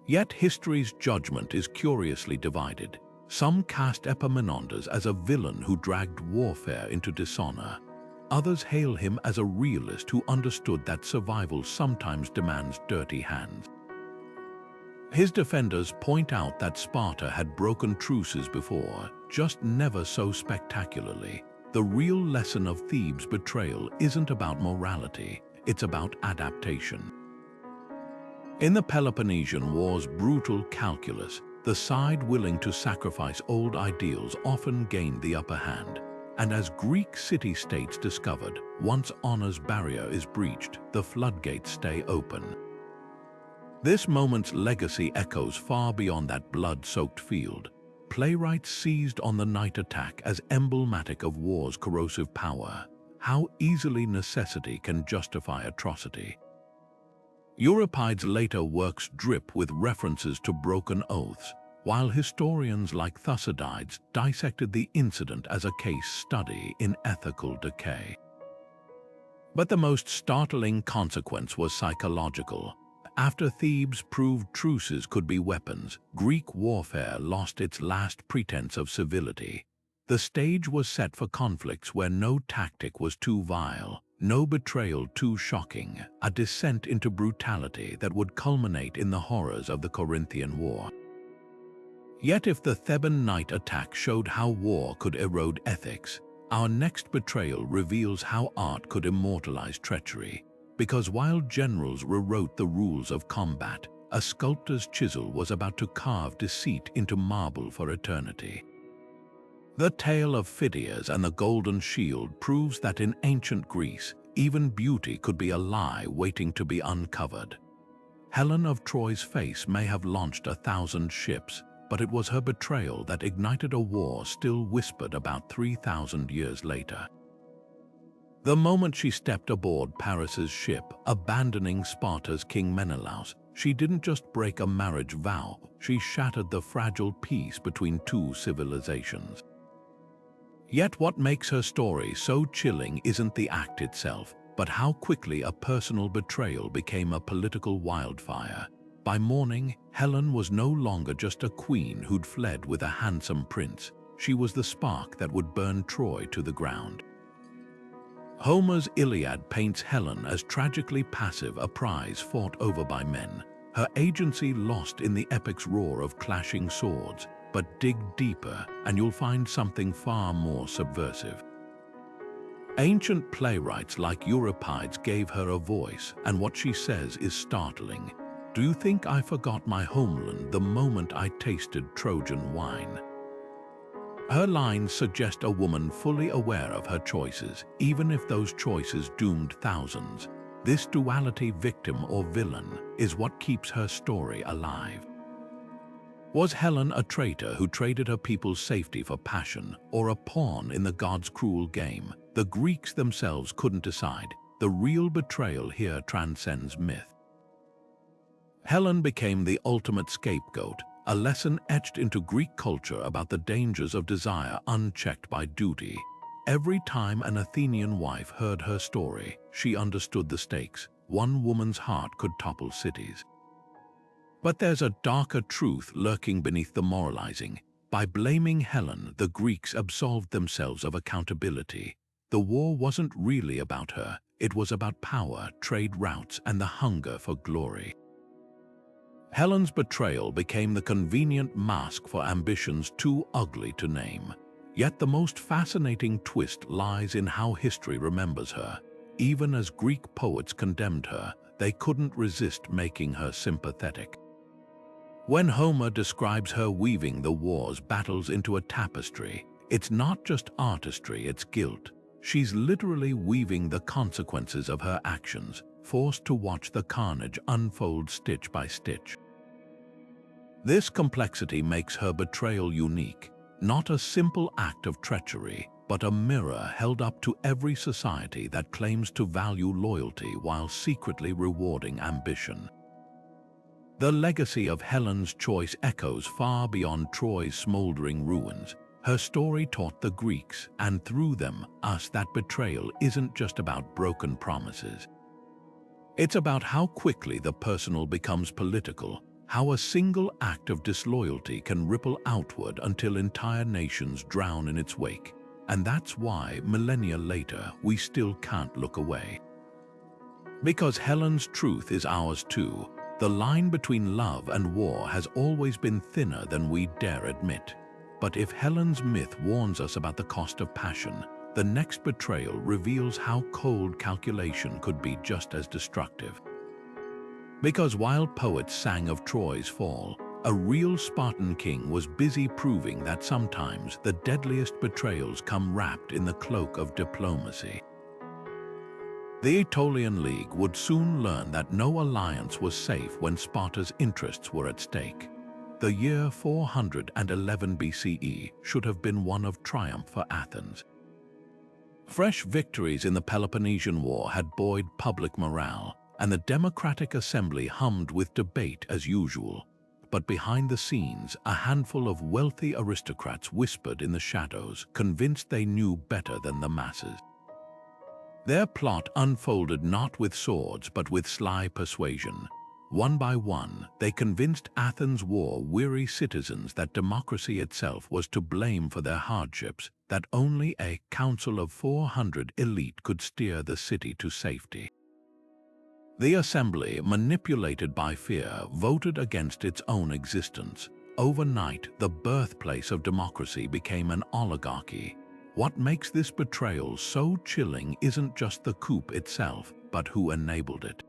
Yet history's judgment is curiously divided. Some cast Epaminondas as a villain who dragged warfare into dishonor. Others hail him as a realist who understood that survival sometimes demands dirty hands. His defenders point out that Sparta had broken truces before, just never so spectacularly. The real lesson of Thebes' betrayal isn't about morality, it's about adaptation. In the Peloponnesian War's brutal calculus, the side willing to sacrifice old ideals often gained the upper hand. And as Greek city-states discovered, once honor's barrier is breached, the floodgates stay open. This moment's legacy echoes far beyond that blood-soaked field. Playwrights seized on the night attack as emblematic of war's corrosive power. How easily necessity can justify atrocity. Euripides' later works drip with references to broken oaths, while historians like Thucydides dissected the incident as a case study in ethical decay. But the most startling consequence was psychological. After Thebes proved truces could be weapons, Greek warfare lost its last pretense of civility. The stage was set for conflicts where no tactic was too vile, no betrayal too shocking, a descent into brutality that would culminate in the horrors of the Corinthian War. Yet if the Theban night attack showed how war could erode ethics, our next betrayal reveals how art could immortalize treachery. Because while generals rewrote the rules of combat, a sculptor's chisel was about to carve deceit into marble for eternity. The tale of Hippias and the golden shield proves that in ancient Greece, even beauty could be a lie waiting to be uncovered. Helen of Troy's face may have launched 1,000 ships, but it was her betrayal that ignited a war still whispered about 3,000 years later. The moment she stepped aboard Paris's ship, abandoning Sparta's King Menelaus, she didn't just break a marriage vow, she shattered the fragile peace between two civilizations. Yet what makes her story so chilling isn't the act itself, but how quickly a personal betrayal became a political wildfire. By morning, Helen was no longer just a queen who'd fled with a handsome prince. She was the spark that would burn Troy to the ground. Homer's Iliad paints Helen as tragically passive, a prize fought over by men, her agency lost in the epic's roar of clashing swords. But dig deeper, and you'll find something far more subversive. Ancient playwrights like Euripides gave her a voice, and what she says is startling. Do you think I forgot my homeland the moment I tasted Trojan wine? Her lines suggest a woman fully aware of her choices, even if those choices doomed thousands. This duality, victim or villain, is what keeps her story alive. Was Helen a traitor who traded her people's safety for passion, or a pawn in the gods' cruel game? The Greeks themselves couldn't decide. The real betrayal here transcends myth. Helen became the ultimate scapegoat, a lesson etched into Greek culture about the dangers of desire unchecked by duty. Every time an Athenian wife heard her story, she understood the stakes. One woman's heart could topple cities. But there's a darker truth lurking beneath the moralizing. By blaming Helen, the Greeks absolved themselves of accountability. The war wasn't really about her. It was about power, trade routes, and the hunger for glory. Helen's betrayal became the convenient mask for ambitions too ugly to name. Yet the most fascinating twist lies in how history remembers her. Even as Greek poets condemned her, they couldn't resist making her sympathetic. When Homer describes her weaving the war's battles into a tapestry, it's not just artistry, it's guilt. She's literally weaving the consequences of her actions, forced to watch the carnage unfold stitch by stitch. This complexity makes her betrayal unique, not a simple act of treachery, but a mirror held up to every society that claims to value loyalty while secretly rewarding ambition. The legacy of Helen's choice echoes far beyond Troy's smoldering ruins. Her story taught the Greeks, and through them, us, that betrayal isn't just about broken promises. It's about how quickly the personal becomes political, how a single act of disloyalty can ripple outward until entire nations drown in its wake. And that's why, millennia later, we still can't look away. Because Helen's truth is ours too. The line between love and war has always been thinner than we dare admit. But if Helen's myth warns us about the cost of passion, the next betrayal reveals how cold calculation could be just as destructive. Because while poets sang of Troy's fall, a real Spartan king was busy proving that sometimes the deadliest betrayals come wrapped in the cloak of diplomacy. The Aetolian League would soon learn that no alliance was safe when Sparta's interests were at stake. The year 411 BCE should have been one of triumph for Athens. Fresh victories in the Peloponnesian War had buoyed public morale, and the democratic assembly hummed with debate as usual. but behind the scenes, a handful of wealthy aristocrats whispered in the shadows, convinced they knew better than the masses. Their plot unfolded not with swords, but with sly persuasion. One by one, they convinced Athens' war-weary citizens that democracy itself was to blame for their hardships, that only a council of 400 elite could steer the city to safety. The assembly, manipulated by fear, voted against its own existence. Overnight, the birthplace of democracy became an oligarchy. What makes this betrayal so chilling isn't just the coup itself, but who enabled it.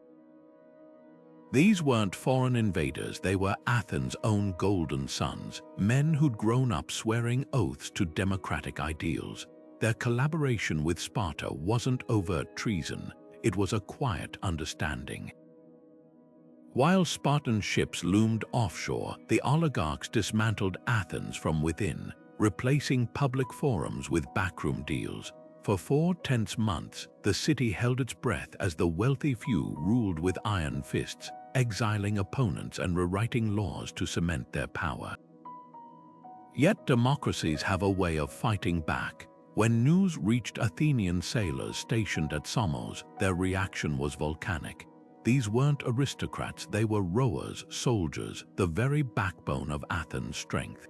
These weren't foreign invaders, they were Athens' own golden sons, men who'd grown up swearing oaths to democratic ideals. Their collaboration with Sparta wasn't overt treason, it was a quiet understanding. While Spartan ships loomed offshore, the oligarchs dismantled Athens from within, replacing public forums with backroom deals. For 4 tense months, the city held its breath as the wealthy few ruled with iron fists, exiling opponents and rewriting laws to cement their power. Yet democracies have a way of fighting back. When news reached Athenian sailors stationed at Samos, their reaction was volcanic. These weren't aristocrats, they were rowers, soldiers, the very backbone of Athens' strength.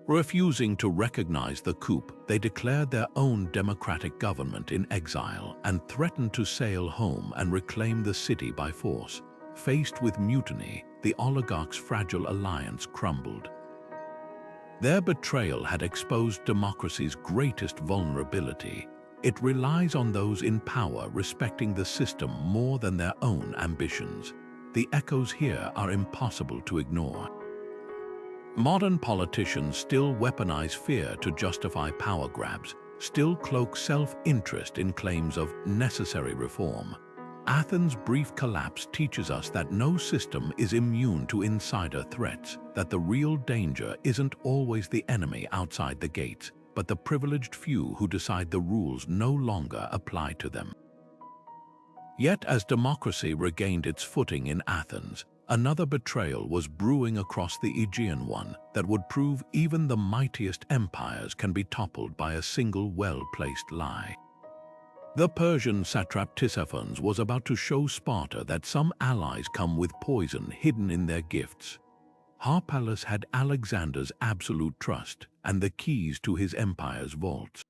Refusing to recognize the coup, they declared their own democratic government in exile and threatened to sail home and reclaim the city by force. Faced with mutiny, the oligarchs' fragile alliance crumbled. Their betrayal had exposed democracy's greatest vulnerability. It relies on those in power respecting the system more than their own ambitions. The echoes here are impossible to ignore. Modern politicians still weaponize fear to justify power grabs, still cloak self-interest in claims of necessary reform. Athens' brief collapse teaches us that no system is immune to insider threats, that the real danger isn't always the enemy outside the gates, but the privileged few who decide the rules no longer apply to them. Yet as democracy regained its footing in Athens, another betrayal was brewing across the Aegean, one that would prove even the mightiest empires can be toppled by a single well-placed lie. The Persian satrap Tisiphons was about to show Sparta that some allies come with poison hidden in their gifts. Harpalus had Alexander's absolute trust and the keys to his empire's vaults.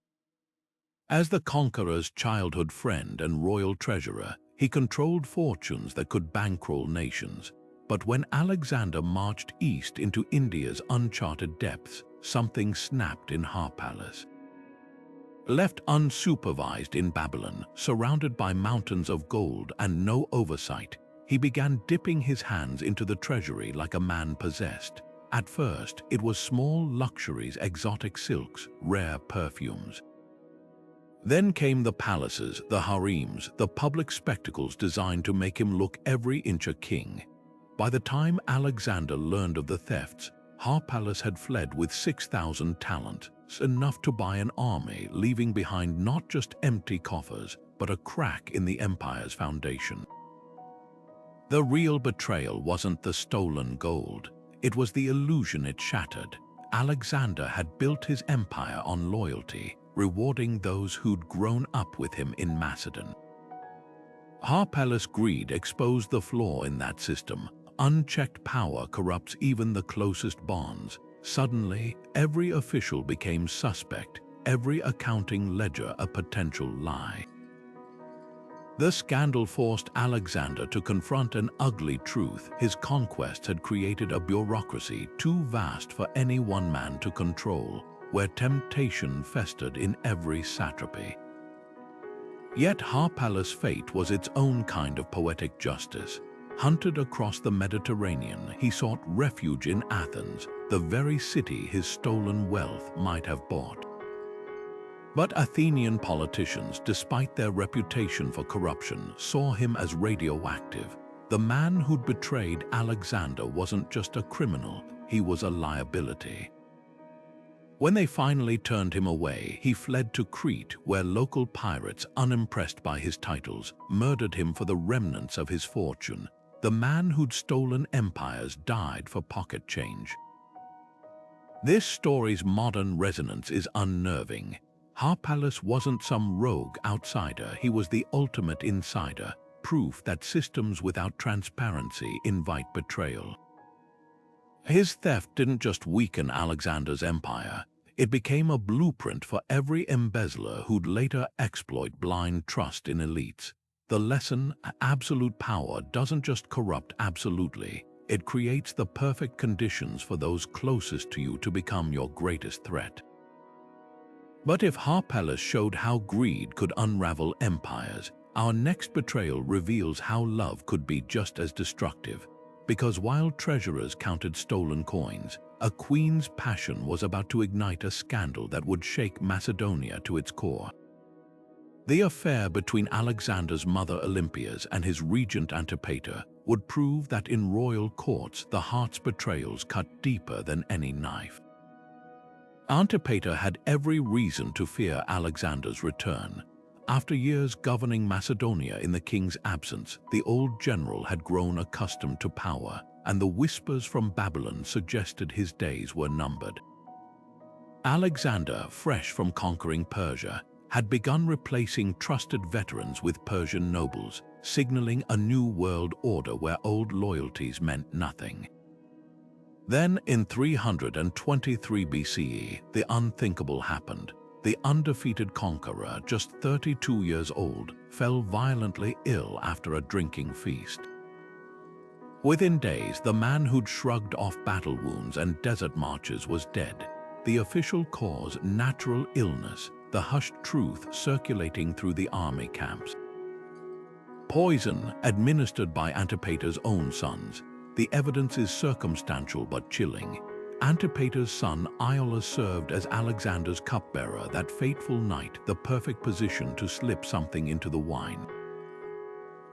As the conqueror's childhood friend and royal treasurer, he controlled fortunes that could bankroll nations. But when Alexander marched east into India's uncharted depths, something snapped in Harpalus. Left unsupervised in Babylon, surrounded by mountains of gold and no oversight, he began dipping his hands into the treasury like a man possessed. At first, it was small luxuries, exotic silks, rare perfumes. Then came the palaces, the harems, the public spectacles designed to make him look every inch a king. By the time Alexander learned of the thefts, Harpalus had fled with 6,000 talents, enough to buy an army, leaving behind not just empty coffers, but a crack in the empire's foundation. The real betrayal wasn't the stolen gold, it was the illusion it shattered. Alexander had built his empire on loyalty, rewarding those who'd grown up with him in Macedon. Harpalus' greed exposed the flaw in that system. Unchecked power corrupts even the closest bonds. Suddenly, every official became suspect, every accounting ledger a potential lie. The scandal forced Alexander to confront an ugly truth. His conquests had created a bureaucracy too vast for any one man to control, where temptation festered in every satrapy. Yet Harpalus' fate was its own kind of poetic justice. Hunted across the Mediterranean, he sought refuge in Athens, the very city his stolen wealth might have bought. But Athenian politicians, despite their reputation for corruption, saw him as radioactive. The man who'd betrayed Alexander wasn't just a criminal, he was a liability. When they finally turned him away, he fled to Crete, where local pirates, unimpressed by his titles, murdered him for the remnants of his fortune. the man who'd stolen empires died for pocket change. This story's modern resonance is unnerving. Harpalus wasn't some rogue outsider, he was the ultimate insider, proof that systems without transparency invite betrayal. His theft didn't just weaken Alexander's empire, it became a blueprint for every embezzler who'd later exploit blind trust in elites. The lesson: absolute power doesn't just corrupt absolutely, it creates the perfect conditions for those closest to you to become your greatest threat. But if Harpalus showed how greed could unravel empires, our next betrayal reveals how love could be just as destructive. Because while treasurers counted stolen coins, a queen's passion was about to ignite a scandal that would shake Macedonia to its core. The affair between Alexander's mother Olympias and his regent Antipater would prove that in royal courts the heart's betrayals cut deeper than any knife. Antipater had every reason to fear Alexander's return. After years governing Macedonia in the king's absence, the old general had grown accustomed to power, and the whispers from Babylon suggested his days were numbered. Alexander, fresh from conquering Persia, had begun replacing trusted veterans with Persian nobles, signaling a new world order where old loyalties meant nothing. Then, in 323 BCE, the unthinkable happened. The undefeated conqueror, just 32 years old, fell violently ill after a drinking feast. Within days, the man who'd shrugged off battle wounds and desert marches was dead. The official cause: natural illness, the hushed truth circulating through the army camps. Poison administered by Antipater's own sons. The evidence is circumstantial but chilling. Antipater's son Iolaus served as Alexander's cupbearer that fateful night, the perfect position to slip something into the wine.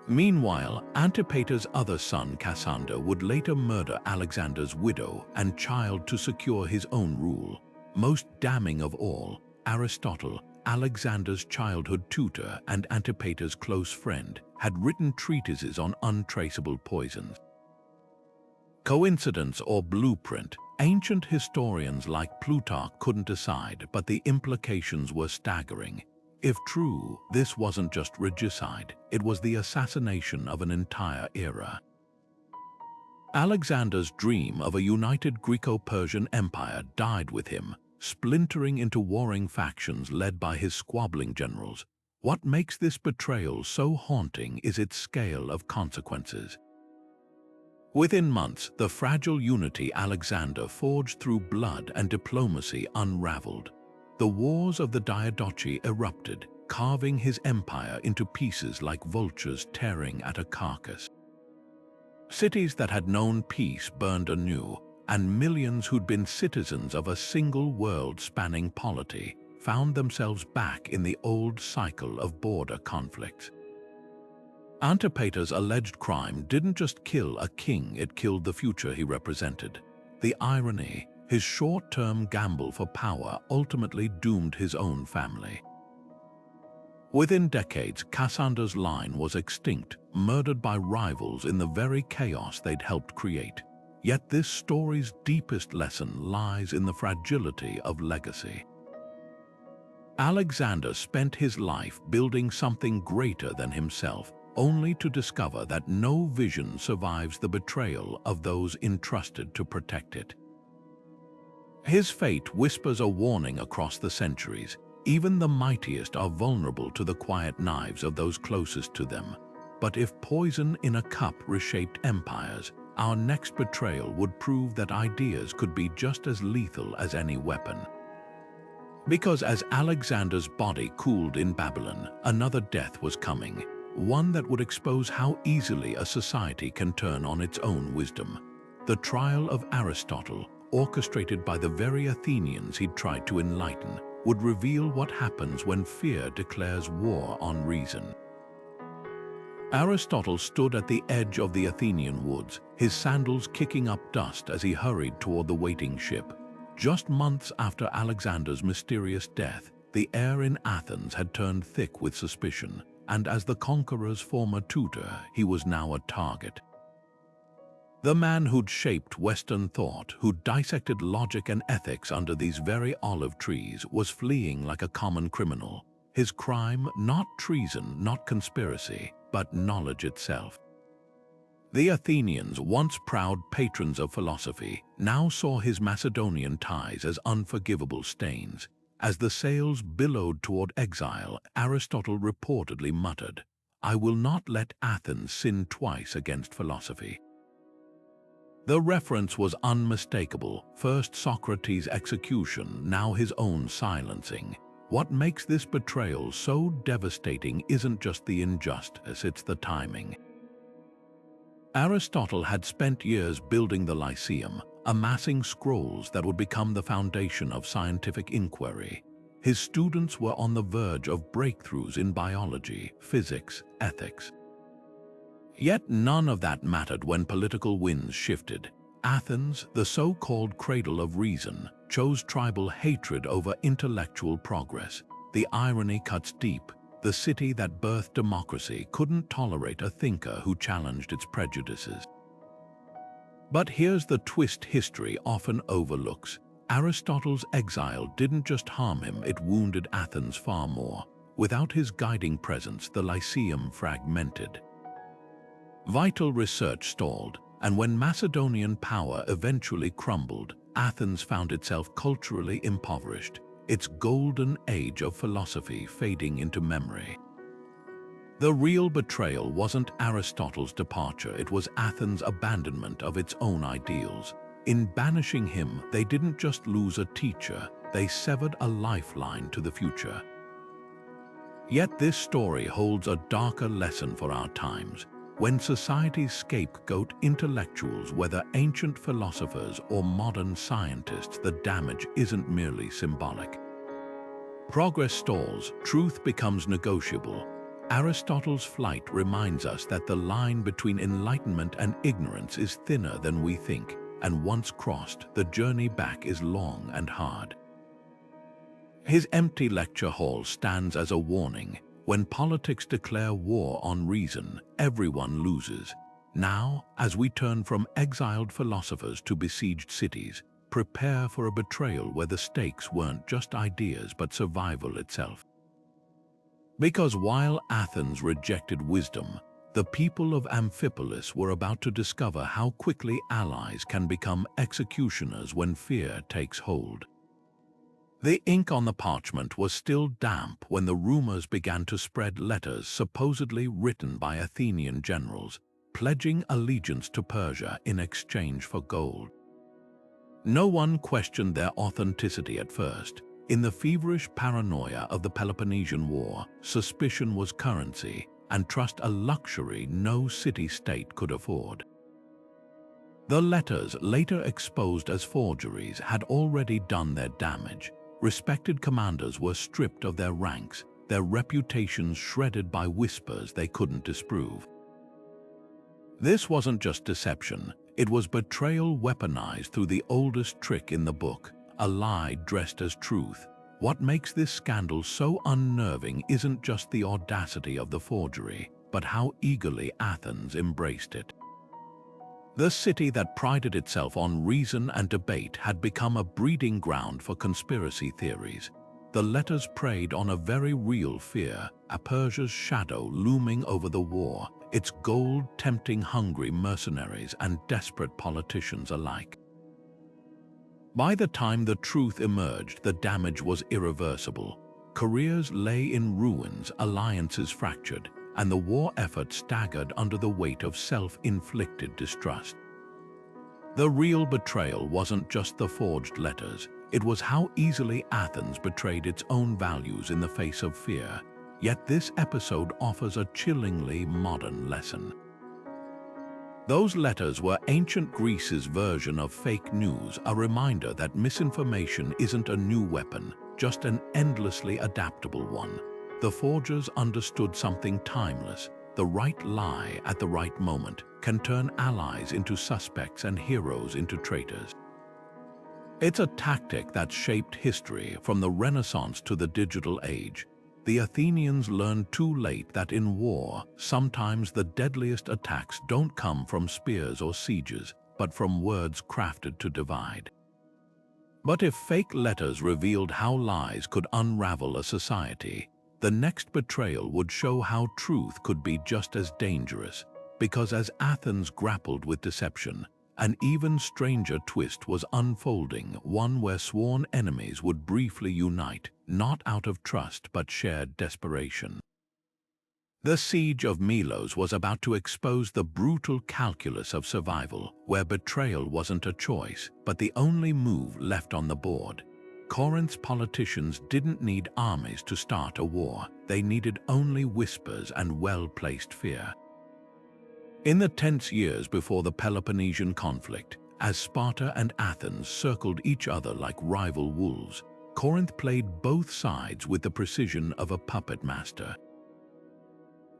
Meanwhile, Antipater's other son Cassander would later murder Alexander's widow and child to secure his own rule. Most damning of all, Aristotle, Alexander's childhood tutor and Antipater's close friend, had written treatises on untraceable poisons. Coincidence or blueprint? Ancient historians like Plutarch couldn't decide, but the implications were staggering. If true, this wasn't just regicide, it was the assassination of an entire era. Alexander's dream of a united Greco-Persian empire died with him, splintering into warring factions led by his squabbling generals. What makes this betrayal so haunting is its scale of consequences. Within months, the fragile unity Alexander forged through blood and diplomacy unraveled. The wars of the Diadochi erupted, carving his empire into pieces like vultures tearing at a carcass. Cities that had known peace burned anew, and millions who'd been citizens of a single world-spanning polity found themselves back in the old cycle of border conflicts. Antipater's alleged crime didn't just kill a king, it killed the future he represented. The irony: his short-term gamble for power ultimately doomed his own family. Within decades, Cassander's line was extinct, murdered by rivals in the very chaos they'd helped create. Yet this story's deepest lesson lies in the fragility of legacy. Alexander spent his life building something greater than himself, only to discover that no vision survives the betrayal of those entrusted to protect it. His fate whispers a warning across the centuries. Even the mightiest are vulnerable to the quiet knives of those closest to them. But if poison in a cup reshaped empires, our next betrayal would prove that ideas could be just as lethal as any weapon. Because as Alexander's body cooled in Babylon, another death was coming. One that would expose how easily a society can turn on its own wisdom. The trial of Aristotle, orchestrated by the very Athenians he'd tried to enlighten, would reveal what happens when fear declares war on reason. Aristotle stood at the edge of the Athenian woods, his sandals kicking up dust as he hurried toward the waiting ship. Just months after Alexander's mysterious death, the air in Athens had turned thick with suspicion, and as the conqueror's former tutor, he was now a target. The man who'd shaped Western thought, who dissected logic and ethics under these very olive trees, was fleeing like a common criminal. His crime, not treason, not conspiracy, but knowledge itself. The Athenians, once proud patrons of philosophy, now saw his Macedonian ties as unforgivable stains. As the sails billowed toward exile, Aristotle reportedly muttered, "I will not let Athens sin twice against philosophy." The reference was unmistakable, first Socrates' execution, now his own silencing. What makes this betrayal so devastating isn't just the injustice, it's the timing. Aristotle had spent years building the Lyceum, amassing scrolls that would become the foundation of scientific inquiry. His students were on the verge of breakthroughs in biology, physics, ethics. Yet none of that mattered when political winds shifted. Athens, the so-called cradle of reason, chose tribal hatred over intellectual progress. The irony cuts deep. The city that birthed democracy couldn't tolerate a thinker who challenged its prejudices. But here's the twist history often overlooks. Aristotle's exile didn't just harm him, it wounded Athens far more. Without his guiding presence, the Lyceum fragmented. Vital research stalled, and when Macedonian power eventually crumbled, Athens found itself culturally impoverished, its golden age of philosophy fading into memory. The real betrayal wasn't Aristotle's departure, it was Athens' abandonment of its own ideals. In banishing him, they didn't just lose a teacher, they severed a lifeline to the future. Yet this story holds a darker lesson for our times. When societies scapegoat intellectuals, whether ancient philosophers or modern scientists, the damage isn't merely symbolic. Progress stalls, truth becomes negotiable. Aristotle's flight reminds us that the line between enlightenment and ignorance is thinner than we think, and once crossed, the journey back is long and hard. His empty lecture hall stands as a warning. When politics declare war on reason, everyone loses. Now, as we turn from exiled philosophers to besieged cities, prepare for a betrayal where the stakes weren't just ideas but survival itself. Because while Athens rejected wisdom, the people of Amphipolis were about to discover how quickly allies can become executioners when fear takes hold. The ink on the parchment was still damp when the rumors began to spread, letters supposedly written by Athenian generals, pledging allegiance to Persia in exchange for gold. No one questioned their authenticity at first. In the feverish paranoia of the Peloponnesian War, suspicion was currency, and trust a luxury no city-state could afford. The letters, later exposed as forgeries, had already done their damage. Respected commanders were stripped of their ranks, their reputations shredded by whispers they couldn't disprove. This wasn't just deception, it was betrayal weaponized through the oldest trick in the book, a lie dressed as truth. What makes this scandal so unnerving isn't just the audacity of the forgery, but how eagerly Athens embraced it. The city that prided itself on reason and debate had become a breeding ground for conspiracy theories. The letters preyed on a very real fear, a Persia's shadow looming over the war, its gold tempting hungry mercenaries and desperate politicians alike. By the time the truth emerged, the damage was irreversible. Careers lay in ruins, alliances fractured, and the war effort staggered under the weight of self-inflicted distrust. The real betrayal wasn't just the forged letters, it was how easily Athens betrayed its own values in the face of fear. Yet this episode offers a chillingly modern lesson. Those letters were ancient Greece's version of fake news, a reminder that misinformation isn't a new weapon, just an endlessly adaptable one. The forgers understood something timeless. The right lie at the right moment can turn allies into suspects and heroes into traitors. It's a tactic that shaped history from the Renaissance to the digital age. The Athenians learned too late that in war, sometimes the deadliest attacks don't come from spears or sieges, but from words crafted to divide. But if fake letters revealed how lies could unravel a society, the next betrayal would show how truth could be just as dangerous, because as Athens grappled with deception, an even stranger twist was unfolding, one where sworn enemies would briefly unite, not out of trust but shared desperation. The siege of Melos was about to expose the brutal calculus of survival, where betrayal wasn't a choice, but the only move left on the board. Corinth's politicians didn't need armies to start a war, they needed only whispers and well-placed fear. In the tense years before the Peloponnesian conflict, as Sparta and Athens circled each other like rival wolves, Corinth played both sides with the precision of a puppet master.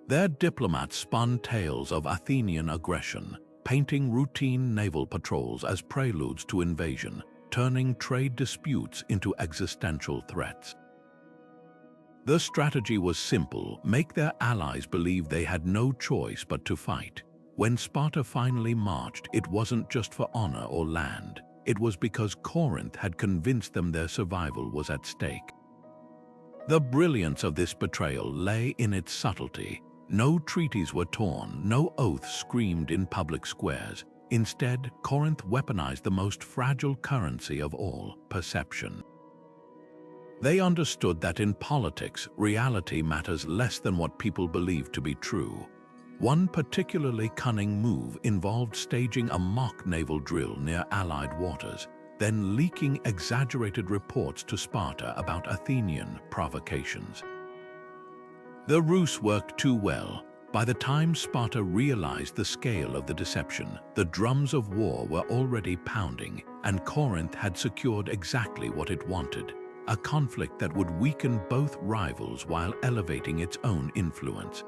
Their diplomats spun tales of Athenian aggression, painting routine naval patrols as preludes to invasion, turning trade disputes into existential threats. The strategy was simple: make their allies believe they had no choice but to fight. When Sparta finally marched, it wasn't just for honor or land. It was because Corinth had convinced them their survival was at stake. The brilliance of this betrayal lay in its subtlety. No treaties were torn, no oaths screamed in public squares. Instead, Corinth weaponized the most fragile currency of all, perception. They understood that in politics, reality matters less than what people believe to be true. One particularly cunning move involved staging a mock naval drill near Allied waters, then leaking exaggerated reports to Sparta about Athenian provocations. The ruse worked too well. By the time Sparta realized the scale of the deception, the drums of war were already pounding, and Corinth had secured exactly what it wanted: a conflict that would weaken both rivals while elevating its own influence.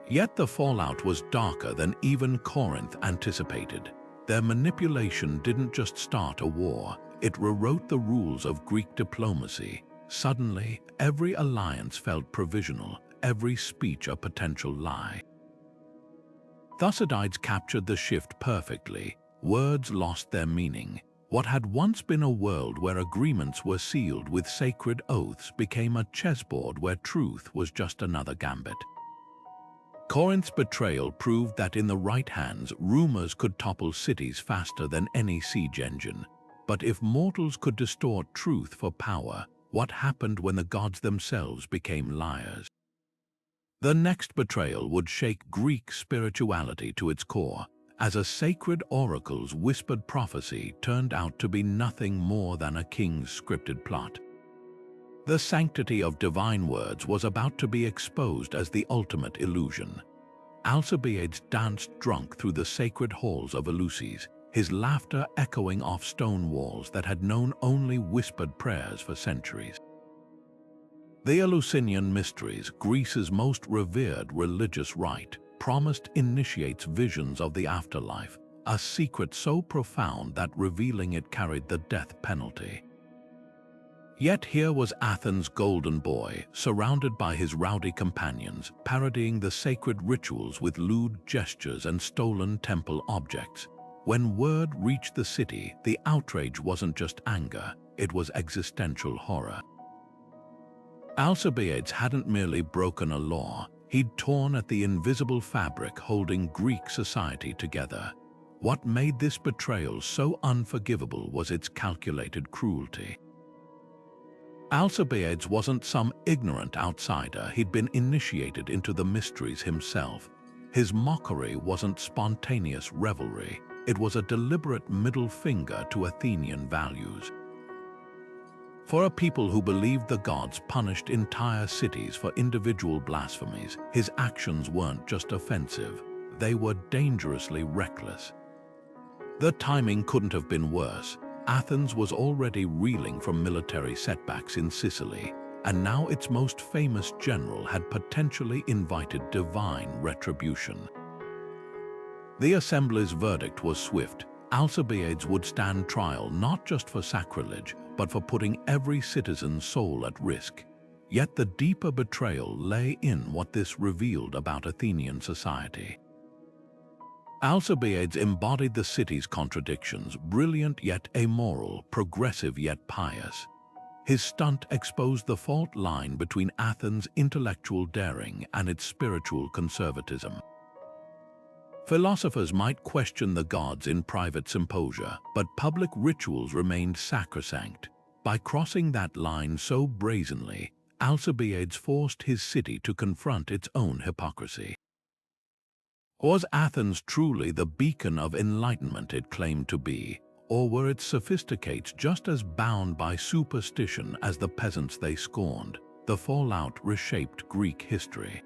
Yet the fallout was darker than even Corinth anticipated. Their manipulation didn't just start a war, it rewrote the rules of Greek diplomacy. Suddenly, every alliance felt provisional, every speech a potential lie. Thucydides captured the shift perfectly. Words lost their meaning. What had once been a world where agreements were sealed with sacred oaths became a chessboard where truth was just another gambit. Corinth's betrayal proved that in the right hands, rumors could topple cities faster than any siege engine. But if mortals could distort truth for power, what happened when the gods themselves became liars? The next betrayal would shake Greek spirituality to its core, as a sacred oracle's whispered prophecy turned out to be nothing more than a king's scripted plot. The sanctity of divine words was about to be exposed as the ultimate illusion. Alcibiades danced drunk through the sacred halls of Eleusis, his laughter echoing off stone walls that had known only whispered prayers for centuries. The Eleusinian Mysteries, Greece's most revered religious rite, promised initiates visions of the afterlife, a secret so profound that revealing it carried the death penalty. Yet here was Athens' golden boy, surrounded by his rowdy companions, parodying the sacred rituals with lewd gestures and stolen temple objects. When word reached the city, the outrage wasn't just anger, it was existential horror. Alcibiades hadn't merely broken a law, he'd torn at the invisible fabric holding Greek society together. What made this betrayal so unforgivable was its calculated cruelty. Alcibiades wasn't some ignorant outsider, he'd been initiated into the mysteries himself. His mockery wasn't spontaneous revelry, it was a deliberate middle finger to Athenian values. For a people who believed the gods punished entire cities for individual blasphemies, his actions weren't just offensive, they were dangerously reckless. The timing couldn't have been worse. Athens was already reeling from military setbacks in Sicily, and now its most famous general had potentially invited divine retribution. The assembly's verdict was swift. Alcibiades would stand trial not just for sacrilege, but for putting every citizen's soul at risk. Yet the deeper betrayal lay in what this revealed about Athenian society. Alcibiades embodied the city's contradictions, brilliant yet amoral, progressive yet pious. His stunt exposed the fault line between Athens' intellectual daring and its spiritual conservatism. Philosophers might question the gods in private symposia, but public rituals remained sacrosanct. By crossing that line so brazenly, Alcibiades forced his city to confront its own hypocrisy. Was Athens truly the beacon of enlightenment it claimed to be, or were its sophisticates just as bound by superstition as the peasants they scorned? The fallout reshaped Greek history.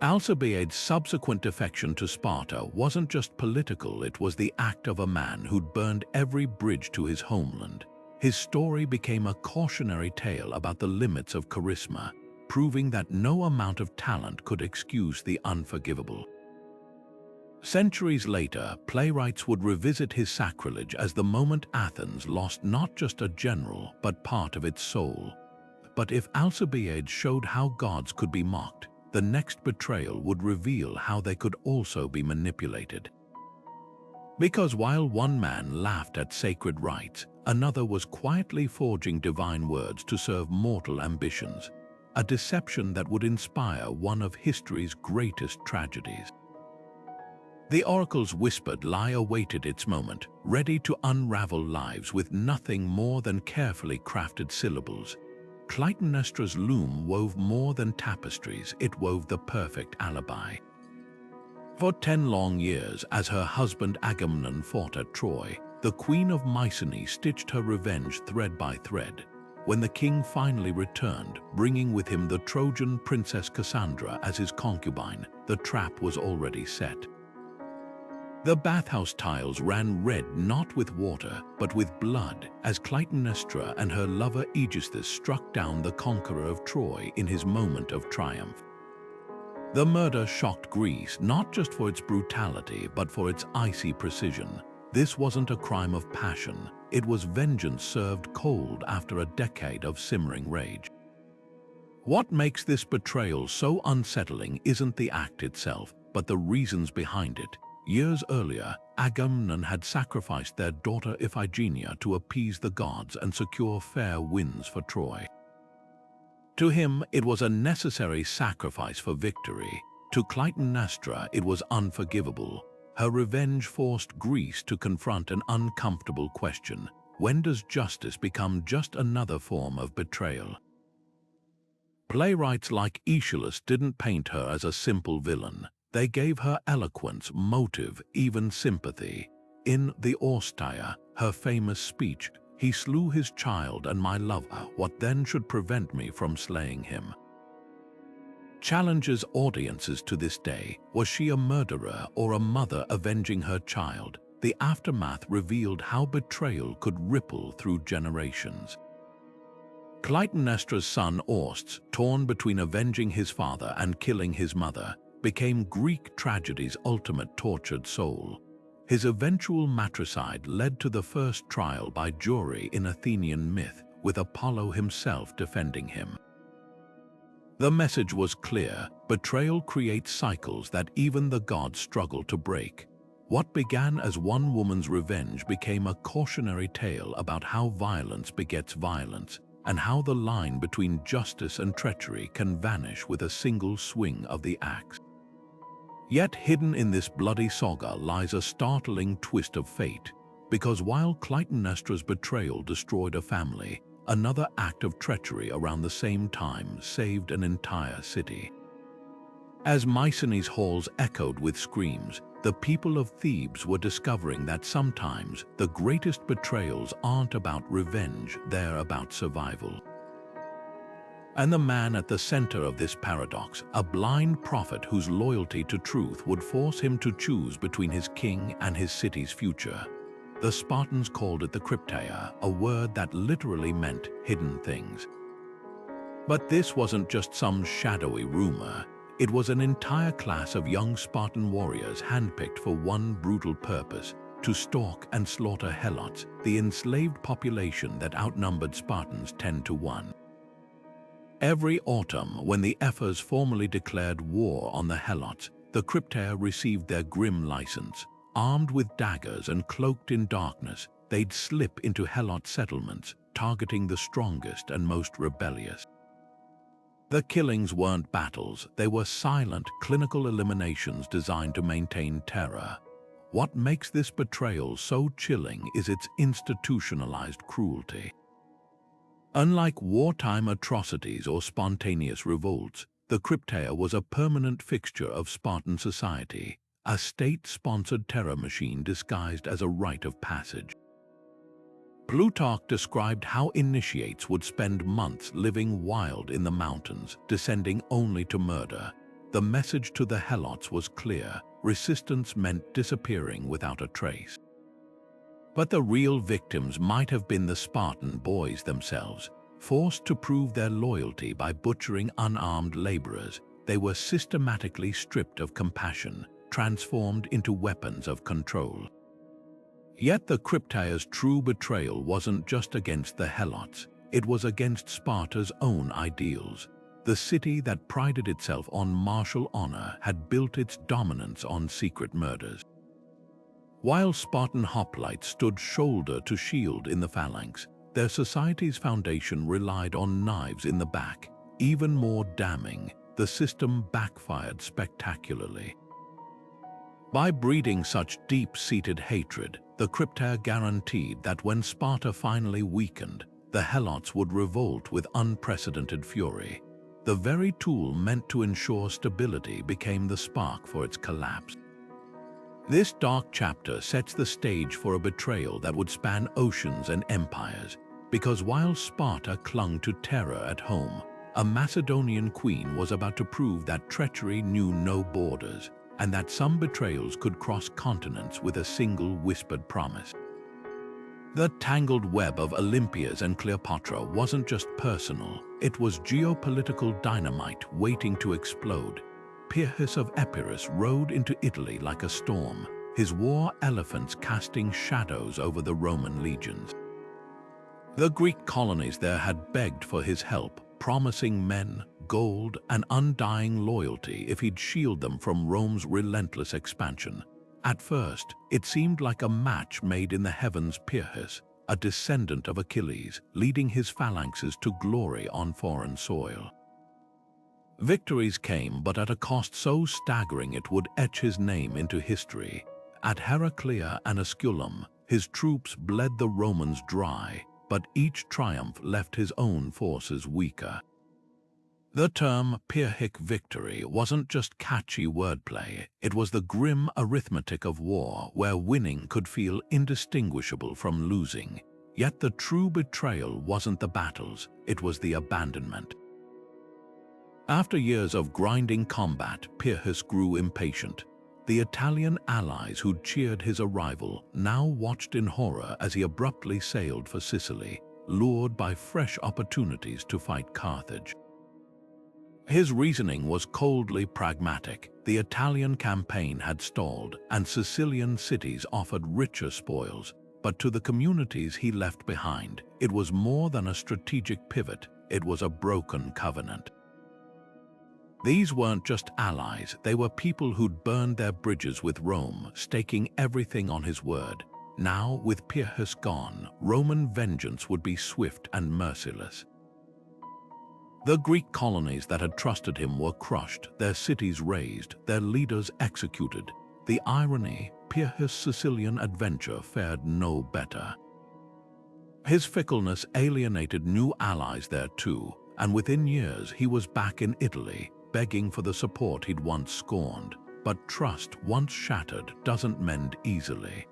Alcibiades' subsequent defection to Sparta wasn't just political, it was the act of a man who'd burned every bridge to his homeland. His story became a cautionary tale about the limits of charisma, proving that no amount of talent could excuse the unforgivable. Centuries later, playwrights would revisit his sacrilege as the moment Athens lost not just a general, but part of its soul. But if Alcibiades showed how gods could be mocked, the next betrayal would reveal how they could also be manipulated. Because while one man laughed at sacred rites, another was quietly forging divine words to serve mortal ambitions, a deception that would inspire one of history's greatest tragedies. The oracle's whispered lie awaited its moment, ready to unravel lives with nothing more than carefully crafted syllables. Clytemnestra's loom wove more than tapestries, it wove the perfect alibi. For 10 long years, as her husband Agamemnon fought at Troy, the queen of Mycenae stitched her revenge thread by thread. When the king finally returned, bringing with him the Trojan princess Cassandra as his concubine, the trap was already set. The bathhouse tiles ran red not with water, but with blood, as Clytemnestra and her lover Aegisthus struck down the conqueror of Troy in his moment of triumph. The murder shocked Greece not just for its brutality, but for its icy precision. This wasn't a crime of passion, it was vengeance served cold after a decade of simmering rage. What makes this betrayal so unsettling isn't the act itself, but the reasons behind it. Years earlier, Agamemnon had sacrificed their daughter Iphigenia to appease the gods and secure fair winds for Troy. To him, it was a necessary sacrifice for victory. To Clytemnestra, it was unforgivable. Her revenge forced Greece to confront an uncomfortable question: when does justice become just another form of betrayal? Playwrights like Aeschylus didn't paint her as a simple villain. They gave her eloquence, motive, even sympathy. In the Oresteia, her famous speech, "He slew his child and my lover, what then should prevent me from slaying him?" challenges audiences to this day. Was she a murderer or a mother avenging her child? The aftermath revealed how betrayal could ripple through generations. Clytemnestra's son Orestes, torn between avenging his father and killing his mother, became Greek tragedy's ultimate tortured soul. His eventual matricide led to the first trial by jury in Athenian myth, with Apollo himself defending him. The message was clear: betrayal creates cycles that even the gods struggle to break. What began as one woman's revenge became a cautionary tale about how violence begets violence, and how the line between justice and treachery can vanish with a single swing of the axe. Yet hidden in this bloody saga lies a startling twist of fate, because while Clytemnestra's betrayal destroyed a family, another act of treachery around the same time saved an entire city. As Mycenae's halls echoed with screams, the people of Thebes were discovering that sometimes the greatest betrayals aren't about revenge, they're about survival. And the man at the center of this paradox, a blind prophet whose loyalty to truth would force him to choose between his king and his city's future. The Spartans called it the krypteia, a word that literally meant hidden things. But this wasn't just some shadowy rumor. It was an entire class of young Spartan warriors handpicked for one brutal purpose: to stalk and slaughter helots, the enslaved population that outnumbered Spartans 10 to 1. Every autumn, when the Ephors formally declared war on the Helots, the Cryptae received their grim license. Armed with daggers and cloaked in darkness, they'd slip into Helot settlements, targeting the strongest and most rebellious. The killings weren't battles, they were silent, clinical eliminations designed to maintain terror. What makes this betrayal so chilling is its institutionalized cruelty. Unlike wartime atrocities or spontaneous revolts, the Cryptae was a permanent fixture of Spartan society, a state-sponsored terror machine disguised as a rite of passage. Plutarch described how initiates would spend months living wild in the mountains, descending only to murder. The message to the Helots was clear: resistance meant disappearing without a trace. But the real victims might have been the Spartan boys themselves. Forced to prove their loyalty by butchering unarmed laborers, they were systematically stripped of compassion, transformed into weapons of control. Yet the Cryptae's true betrayal wasn't just against the Helots, it was against Sparta's own ideals. The city that prided itself on martial honor had built its dominance on secret murders. While Spartan hoplites stood shoulder to shield in the phalanx, their society's foundation relied on knives in the back. Even more damning, the system backfired spectacularly. By breeding such deep-seated hatred, the Cryptae guaranteed that when Sparta finally weakened, the Helots would revolt with unprecedented fury. The very tool meant to ensure stability became the spark for its collapse. This dark chapter sets the stage for a betrayal that would span oceans and empires, because while Sparta clung to terror at home, a Macedonian queen was about to prove that treachery knew no borders, and that some betrayals could cross continents with a single whispered promise. The tangled web of Olympias and Cleopatra wasn't just personal, it was geopolitical dynamite waiting to explode. Pyrrhus of Epirus rode into Italy like a storm, his war elephants casting shadows over the Roman legions. The Greek colonies there had begged for his help, promising men, gold, and undying loyalty if he'd shield them from Rome's relentless expansion. At first, it seemed like a match made in the heavens. Pyrrhus, a descendant of Achilles, leading his phalanxes to glory on foreign soil. Victories came, but at a cost so staggering it would etch his name into history. At Heraclea and Asculum, his troops bled the Romans dry, but each triumph left his own forces weaker. The term Pyrrhic victory wasn't just catchy wordplay, it was the grim arithmetic of war where winning could feel indistinguishable from losing. Yet the true betrayal wasn't the battles, it was the abandonment. After years of grinding combat, Pyrrhus grew impatient. The Italian allies who'd cheered his arrival now watched in horror as he abruptly sailed for Sicily, lured by fresh opportunities to fight Carthage. His reasoning was coldly pragmatic. The Italian campaign had stalled, and Sicilian cities offered richer spoils. But to the communities he left behind, it was more than a strategic pivot, it was a broken covenant. These weren't just allies, they were people who'd burned their bridges with Rome, staking everything on his word. Now, with Pyrrhus gone, Roman vengeance would be swift and merciless. The Greek colonies that had trusted him were crushed, their cities razed, their leaders executed. The irony, Pyrrhus' Sicilian adventure fared no better. His fickleness alienated new allies there too, and within years he was back in Italy, begging for the support he'd once scorned. But trust, once shattered, doesn't mend easily.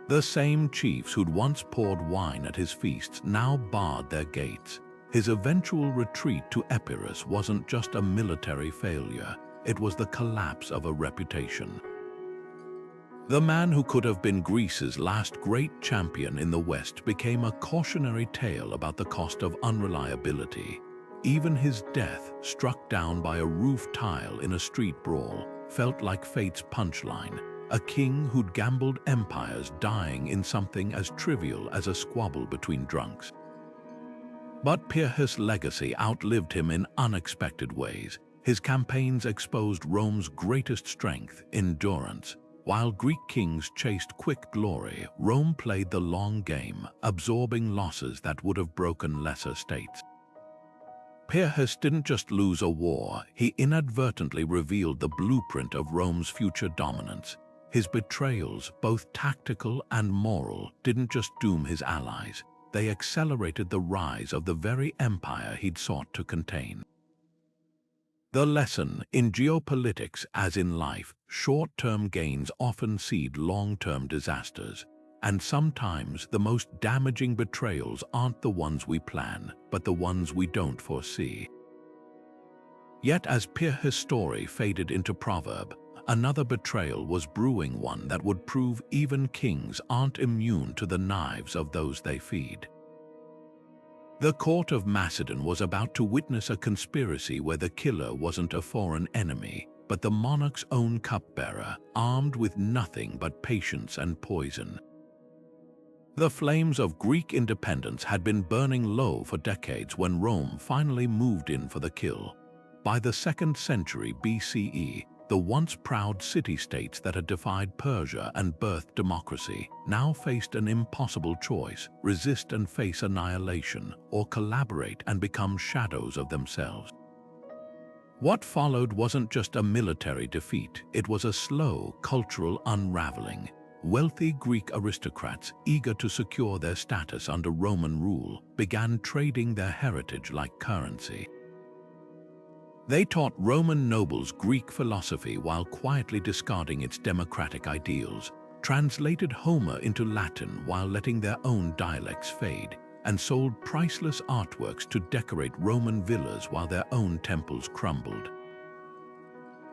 The same chiefs who'd once poured wine at his feasts now barred their gates. His eventual retreat to Epirus wasn't just a military failure, it was the collapse of a reputation. The man who could have been Greece's last great champion in the West became a cautionary tale about the cost of unreliability. Even his death, struck down by a roof tile in a street brawl, felt like fate's punchline. A king who'd gambled empires dying in something as trivial as a squabble between drunks. But Pyrrhus' legacy outlived him in unexpected ways. His campaigns exposed Rome's greatest strength, endurance. While Greek kings chased quick glory, Rome played the long game, absorbing losses that would have broken lesser states. Pyrrhus didn't just lose a war, he inadvertently revealed the blueprint of Rome's future dominance. His betrayals, both tactical and moral, didn't just doom his allies. They accelerated the rise of the very empire he'd sought to contain. The lesson: in geopolitics, as in life, short-term gains often seed long-term disasters. And sometimes the most damaging betrayals aren't the ones we plan, but the ones we don't foresee. Yet as Pyrrhus' story faded into proverb, another betrayal was brewing, one that would prove even kings aren't immune to the knives of those they feed. The court of Macedon was about to witness a conspiracy where the killer wasn't a foreign enemy, but the monarch's own cupbearer, armed with nothing but patience and poison. The flames of Greek independence had been burning low for decades when Rome finally moved in for the kill. By the 2nd century BCE, the once proud city-states that had defied Persia and birthed democracy now faced an impossible choice: resist and face annihilation, or collaborate and become shadows of themselves. What followed wasn't just a military defeat, it was a slow cultural unraveling. Wealthy Greek aristocrats, eager to secure their status under Roman rule, began trading their heritage like currency. They taught Roman nobles Greek philosophy while quietly discarding its democratic ideals, translated Homer into Latin while letting their own dialects fade, and sold priceless artworks to decorate Roman villas while their own temples crumbled.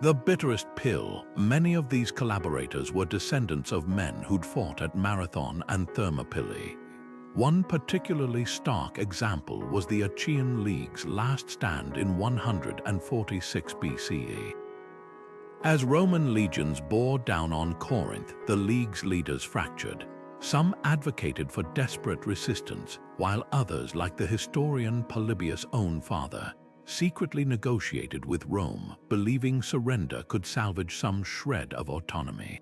The bitterest pill: many of these collaborators were descendants of men who'd fought at Marathon and Thermopylae. One particularly stark example was the Achaean League's last stand in 146 BCE. As Roman legions bore down on Corinth, the League's leaders fractured. Some advocated for desperate resistance, while others, like the historian Polybius' own father, secretly negotiated with Rome, believing surrender could salvage some shred of autonomy.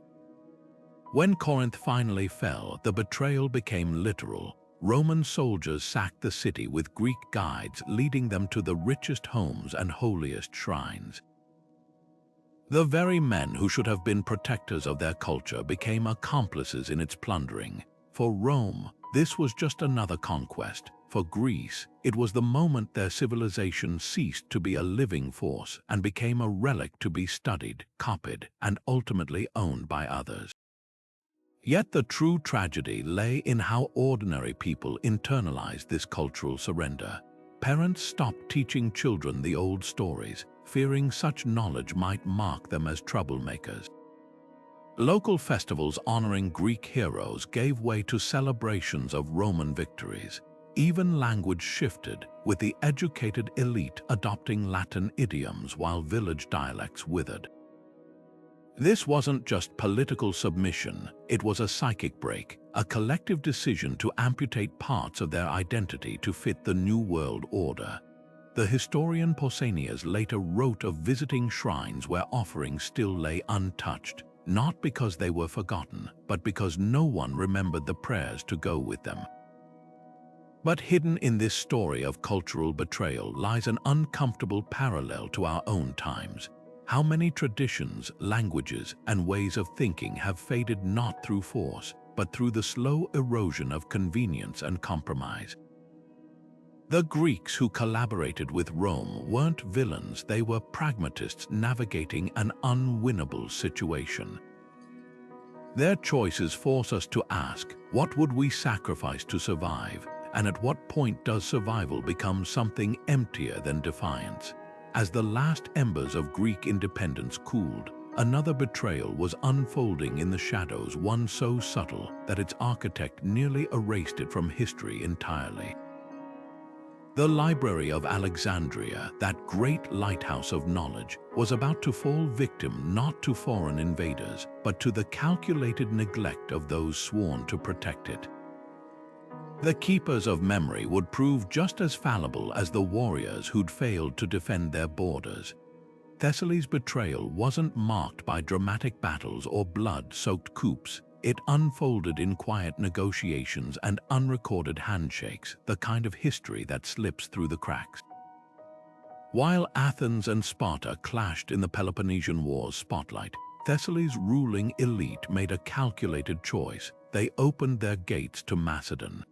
When Corinth finally fell, the betrayal became literal. Roman soldiers sacked the city with Greek guides, leading them to the richest homes and holiest shrines. The very men who should have been protectors of their culture became accomplices in its plundering. For Rome, this was just another conquest. For Greece, it was the moment their civilization ceased to be a living force and became a relic to be studied, copied, and ultimately owned by others. Yet the true tragedy lay in how ordinary people internalized this cultural surrender. Parents stopped teaching children the old stories, fearing such knowledge might mark them as troublemakers. Local festivals honoring Greek heroes gave way to celebrations of Roman victories. Even language shifted, with the educated elite adopting Latin idioms while village dialects withered. This wasn't just political submission, it was a psychic break, a collective decision to amputate parts of their identity to fit the New World Order. The historian Pausanias later wrote of visiting shrines where offerings still lay untouched, not because they were forgotten, but because no one remembered the prayers to go with them. But hidden in this story of cultural betrayal lies an uncomfortable parallel to our own times. How many traditions, languages, and ways of thinking have faded not through force, but through the slow erosion of convenience and compromise? The Greeks who collaborated with Rome weren't villains, they were pragmatists navigating an unwinnable situation. Their choices force us to ask, what would we sacrifice to survive? And at what point does survival become something emptier than defiance? As the last embers of Greek independence cooled, another betrayal was unfolding in the shadows, one so subtle that its architect nearly erased it from history entirely. The Library of Alexandria, that great lighthouse of knowledge, was about to fall victim not to foreign invaders, but to the calculated neglect of those sworn to protect it. The keepers of memory would prove just as fallible as the warriors who'd failed to defend their borders. Thessaly's betrayal wasn't marked by dramatic battles or blood-soaked coups. It unfolded in quiet negotiations and unrecorded handshakes, the kind of history that slips through the cracks. While Athens and Sparta clashed in the Peloponnesian War's spotlight, Thessaly's ruling elite made a calculated choice. They opened their gates to Macedon.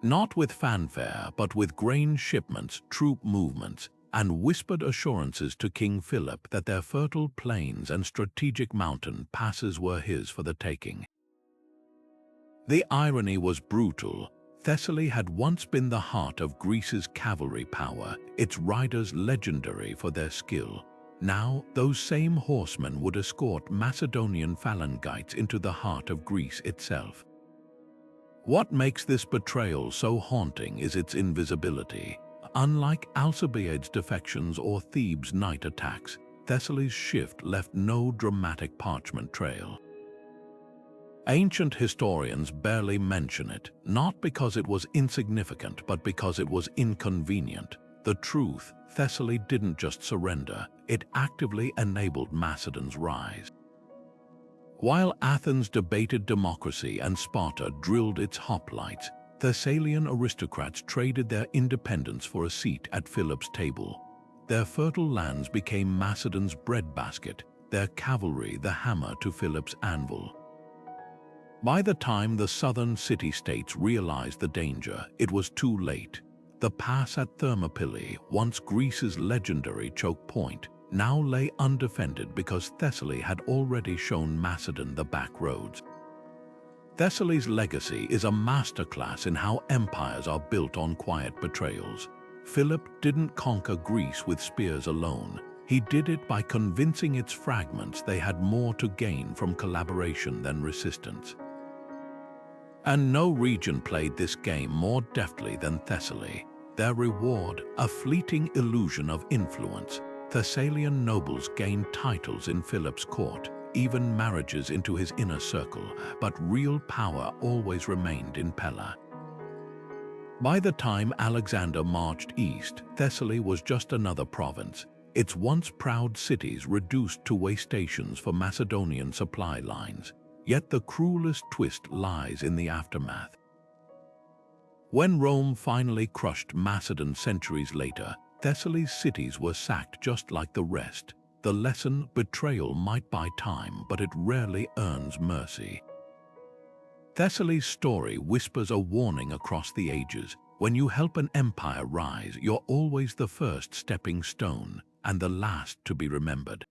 Not with fanfare, but with grain shipments, troop movements, and whispered assurances to King Philip that their fertile plains and strategic mountain passes were his for the taking. The irony was brutal. Thessaly had once been the heart of Greece's cavalry power, its riders legendary for their skill. Now, those same horsemen would escort Macedonian phalangites into the heart of Greece itself. What makes this betrayal so haunting is its invisibility. Unlike Alcibiades' defections or Thebes' night attacks, Thessaly's shift left no dramatic parchment trail. Ancient historians barely mention it, not because it was insignificant, but because it was inconvenient. The truth, Thessaly didn't just surrender, it actively enabled Macedon's rise. While Athens debated democracy and Sparta drilled its hoplites, Thessalian aristocrats traded their independence for a seat at Philip's table. Their fertile lands became Macedon's breadbasket, their cavalry the hammer to Philip's anvil. By the time the southern city-states realized the danger, it was too late. The pass at Thermopylae, once Greece's legendary choke point, now lay undefended because Thessaly had already shown Macedon the back roads. Thessaly's legacy is a masterclass in how empires are built on quiet betrayals. Philip didn't conquer Greece with spears alone. He did it by convincing its fragments they had more to gain from collaboration than resistance. And no region played this game more deftly than Thessaly. Their reward, a fleeting illusion of influence. Thessalian nobles gained titles in Philip's court, even marriages into his inner circle, but real power always remained in Pella. By the time Alexander marched east, Thessaly was just another province, its once proud cities reduced to way stations for Macedonian supply lines. Yet the cruelest twist lies in the aftermath. When Rome finally crushed Macedon centuries later, Thessaly's cities were sacked just like the rest. The lesson: betrayal might buy time, but it rarely earns mercy. Thessaly's story whispers a warning across the ages. When you help an empire rise, you're always the first stepping stone and the last to be remembered.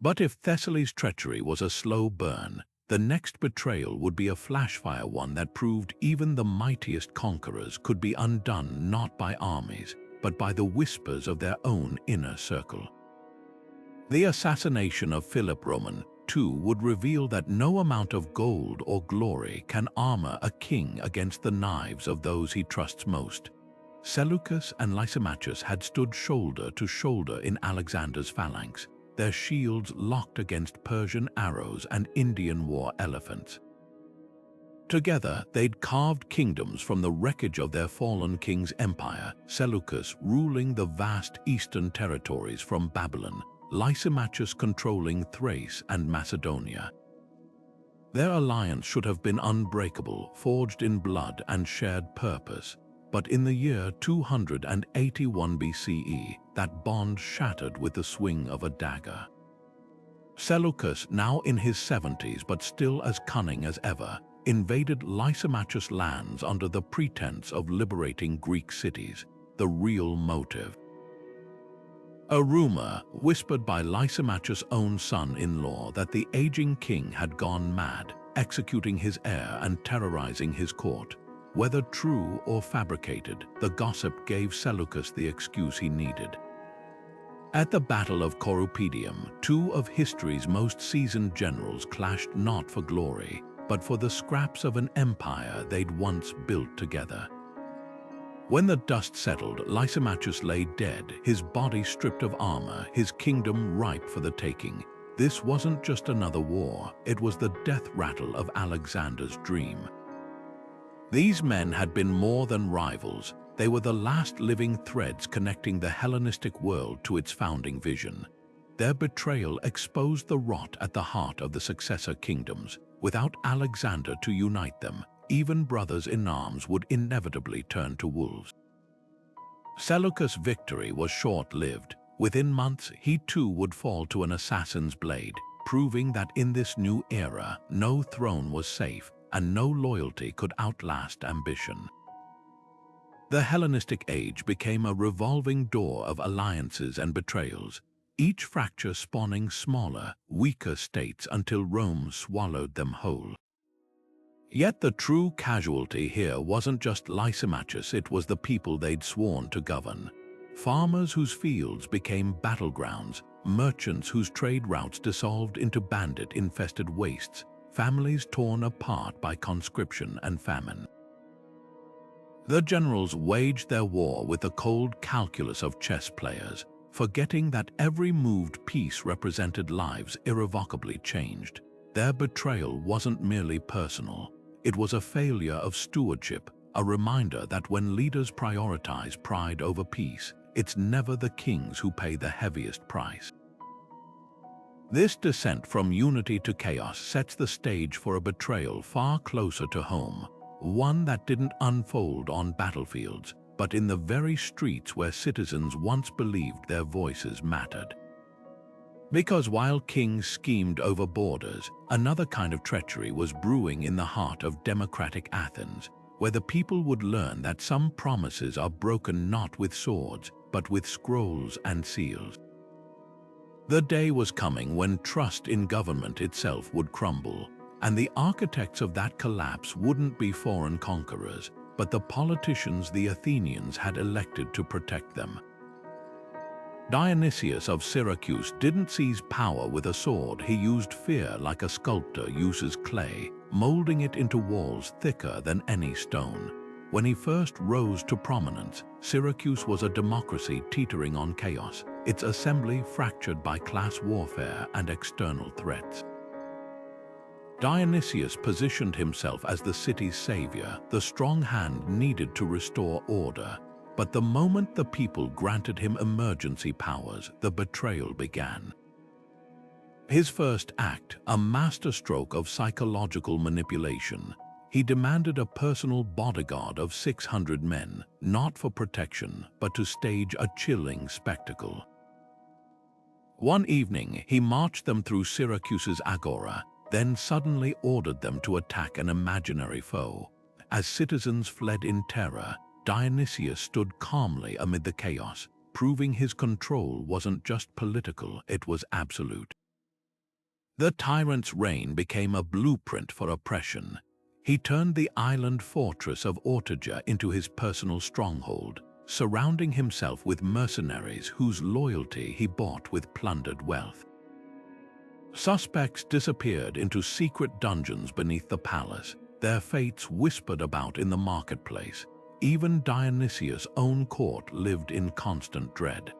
But if Thessaly's treachery was a slow burn, the next betrayal would be a flashfire one that proved even the mightiest conquerors could be undone not by armies, but by the whispers of their own inner circle. The assassination of Philip Roman, too, would reveal that no amount of gold or glory can armor a king against the knives of those he trusts most. Seleucus and Lysimachus had stood shoulder to shoulder in Alexander's phalanx, their shields locked against Persian arrows and Indian war elephants. Together, they'd carved kingdoms from the wreckage of their fallen king's empire, Seleucus ruling the vast eastern territories from Babylon, Lysimachus controlling Thrace and Macedonia. Their alliance should have been unbreakable, forged in blood and shared purpose. But in the year 281 BCE, that bond shattered with the swing of a dagger. Seleucus, now in his 70s but still as cunning as ever, invaded Lysimachus' lands under the pretense of liberating Greek cities, the real motive. A rumor, whispered by Lysimachus' own son-in-law, that the aging king had gone mad, executing his heir and terrorizing his court. Whether true or fabricated, the gossip gave Seleucus the excuse he needed. At the Battle of Corupedium, two of history's most seasoned generals clashed not for glory, but for the scraps of an empire they'd once built together. When the dust settled, Lysimachus lay dead, his body stripped of armor, his kingdom ripe for the taking. This wasn't just another war, it was the death rattle of Alexander's dream. These men had been more than rivals. They were the last living threads connecting the Hellenistic world to its founding vision. Their betrayal exposed the rot at the heart of the successor kingdoms. Without Alexander to unite them, even brothers in arms would inevitably turn to wolves. Seleucus' victory was short-lived. Within months, he too would fall to an assassin's blade, proving that in this new era, no throne was safe and no loyalty could outlast ambition. The Hellenistic age became a revolving door of alliances and betrayals, each fracture spawning smaller, weaker states until Rome swallowed them whole. Yet the true casualty here wasn't just Lysimachus, it was the people they'd sworn to govern. Farmers whose fields became battlegrounds, merchants whose trade routes dissolved into bandit-infested wastes, families torn apart by conscription and famine. The generals waged their war with the cold calculus of chess players, forgetting that every moved piece represented lives irrevocably changed. Their betrayal wasn't merely personal. It was a failure of stewardship, a reminder that when leaders prioritize pride over peace, it's never the kings who pay the heaviest price. This descent from unity to chaos sets the stage for a betrayal far closer to home, one that didn't unfold on battlefields, but in the very streets where citizens once believed their voices mattered. Because while kings schemed over borders, another kind of treachery was brewing in the heart of democratic Athens, where the people would learn that some promises are broken not with swords, but with scrolls and seals. The day was coming when trust in government itself would crumble, and the architects of that collapse wouldn't be foreign conquerors, but the politicians the Athenians had elected to protect them. Dionysius of Syracuse didn't seize power with a sword, he used fear like a sculptor uses clay, molding it into walls thicker than any stone. When he first rose to prominence, Syracuse was a democracy teetering on chaos, its assembly fractured by class warfare and external threats. Dionysius positioned himself as the city's savior, the strong hand needed to restore order. But the moment the people granted him emergency powers, the betrayal began. His first act, a masterstroke of psychological manipulation, he demanded a personal bodyguard of 600 men, not for protection, but to stage a chilling spectacle. One evening, he marched them through Syracuse's agora, then suddenly ordered them to attack an imaginary foe. As citizens fled in terror, Dionysius stood calmly amid the chaos, proving his control wasn't just political, it was absolute. The tyrant's reign became a blueprint for oppression. He turned the island fortress of Ortygia into his personal stronghold, surrounding himself with mercenaries whose loyalty he bought with plundered wealth. Suspects disappeared into secret dungeons beneath the palace, their fates whispered about in the marketplace. Even Dionysius' own court lived in constant dread.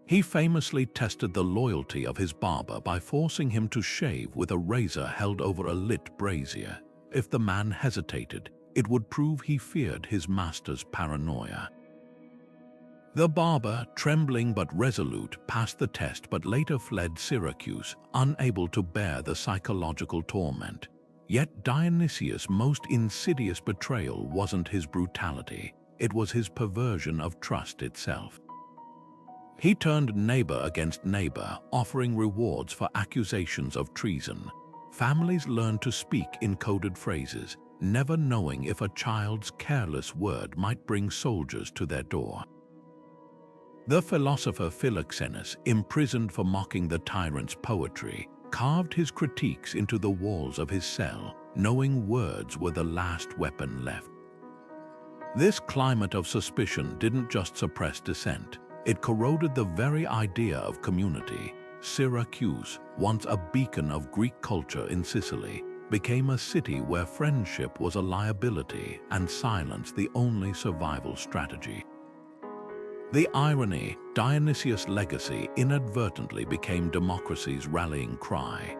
He famously tested the loyalty of his barber by forcing him to shave with a razor held over a lit brazier. If the man hesitated, it would prove he feared his master's paranoia. The barber, trembling but resolute, passed the test but later fled Syracuse, unable to bear the psychological torment. Yet Dionysius' most insidious betrayal wasn't his brutality, it was his perversion of trust itself. He turned neighbor against neighbor, offering rewards for accusations of treason. Families learned to speak in coded phrases, never knowing if a child's careless word might bring soldiers to their door. The philosopher Philoxenus, imprisoned for mocking the tyrant's poetry, carved his critiques into the walls of his cell, knowing words were the last weapon left. This climate of suspicion didn't just suppress dissent, it corroded the very idea of community. Syracuse, once a beacon of Greek culture in Sicily, became a city where friendship was a liability and silence the only survival strategy. The irony, Dionysius' legacy inadvertently became democracy's rallying cry.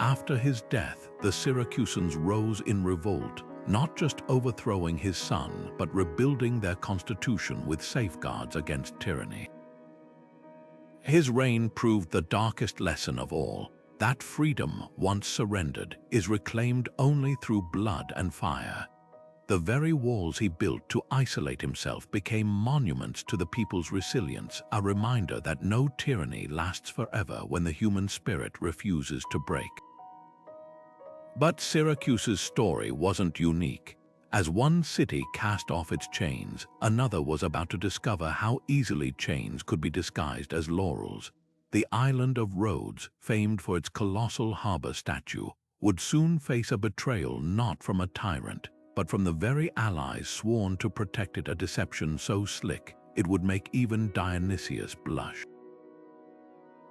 After his death, the Syracusans rose in revolt, not just overthrowing his son, but rebuilding their constitution with safeguards against tyranny. His reign proved the darkest lesson of all, that freedom, once surrendered, is reclaimed only through blood and fire. The very walls he built to isolate himself became monuments to the people's resilience, a reminder that no tyranny lasts forever when the human spirit refuses to break. But Syracuse's story wasn't unique. As one city cast off its chains, another was about to discover how easily chains could be disguised as laurels. The island of Rhodes, famed for its colossal harbor statue, would soon face a betrayal not from a tyrant, but from the very allies sworn to protect it, a deception so slick it would make even Dionysius blush.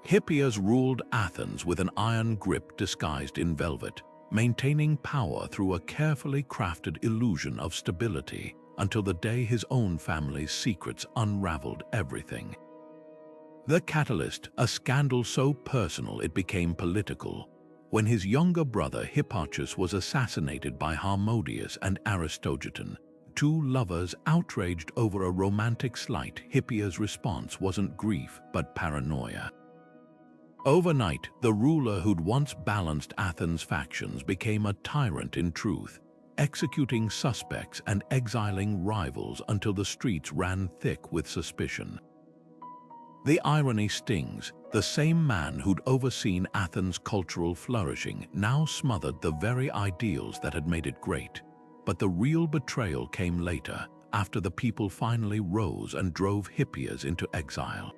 Hippias ruled Athens with an iron grip disguised in velvet, maintaining power through a carefully crafted illusion of stability until the day his own family's secrets unraveled everything. The catalyst, a scandal so personal it became political, when his younger brother Hipparchus was assassinated by Harmodius and Aristogiton, two lovers outraged over a romantic slight. Hippias' response wasn't grief but paranoia. Overnight, the ruler who'd once balanced Athens' factions became a tyrant in truth, executing suspects and exiling rivals until the streets ran thick with suspicion. The irony stings. The same man who'd overseen Athens' cultural flourishing now smothered the very ideals that had made it great. But the real betrayal came later, after the people finally rose and drove Hippias into exile.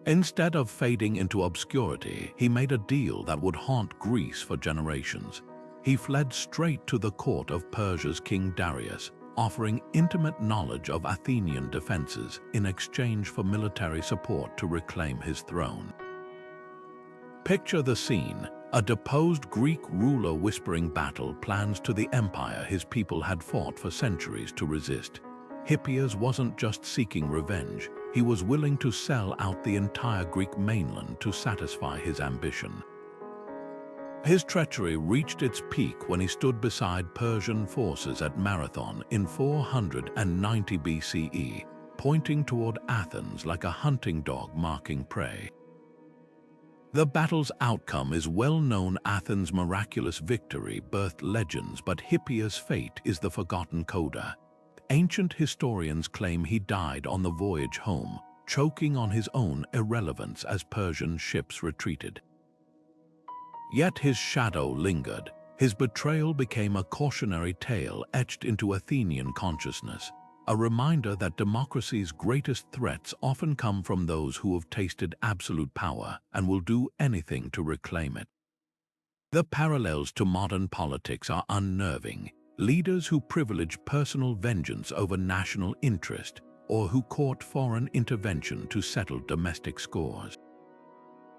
Instead of fading into obscurity, he made a deal that would haunt Greece for generations. He fled straight to the court of Persia's King Darius, offering intimate knowledge of Athenian defenses in exchange for military support to reclaim his throne. Picture the scene: a deposed Greek ruler whispering battle plans to the empire his people had fought for centuries to resist. Hippias wasn't just seeking revenge, he was willing to sell out the entire Greek mainland to satisfy his ambition. His treachery reached its peak when he stood beside Persian forces at Marathon in 490 BCE, pointing toward Athens like a hunting dog marking prey. The battle's outcome is well known. Athens' miraculous victory birthed legends, but Hippias' fate is the forgotten coda. Ancient historians claim he died on the voyage home, choking on his own irrelevance as Persian ships retreated. Yet his shadow lingered. His betrayal became a cautionary tale etched into Athenian consciousness, a reminder that democracy's greatest threats often come from those who have tasted absolute power and will do anything to reclaim it. The parallels to modern politics are unnerving. Leaders who privilege personal vengeance over national interest, or who court foreign intervention to settle domestic scores.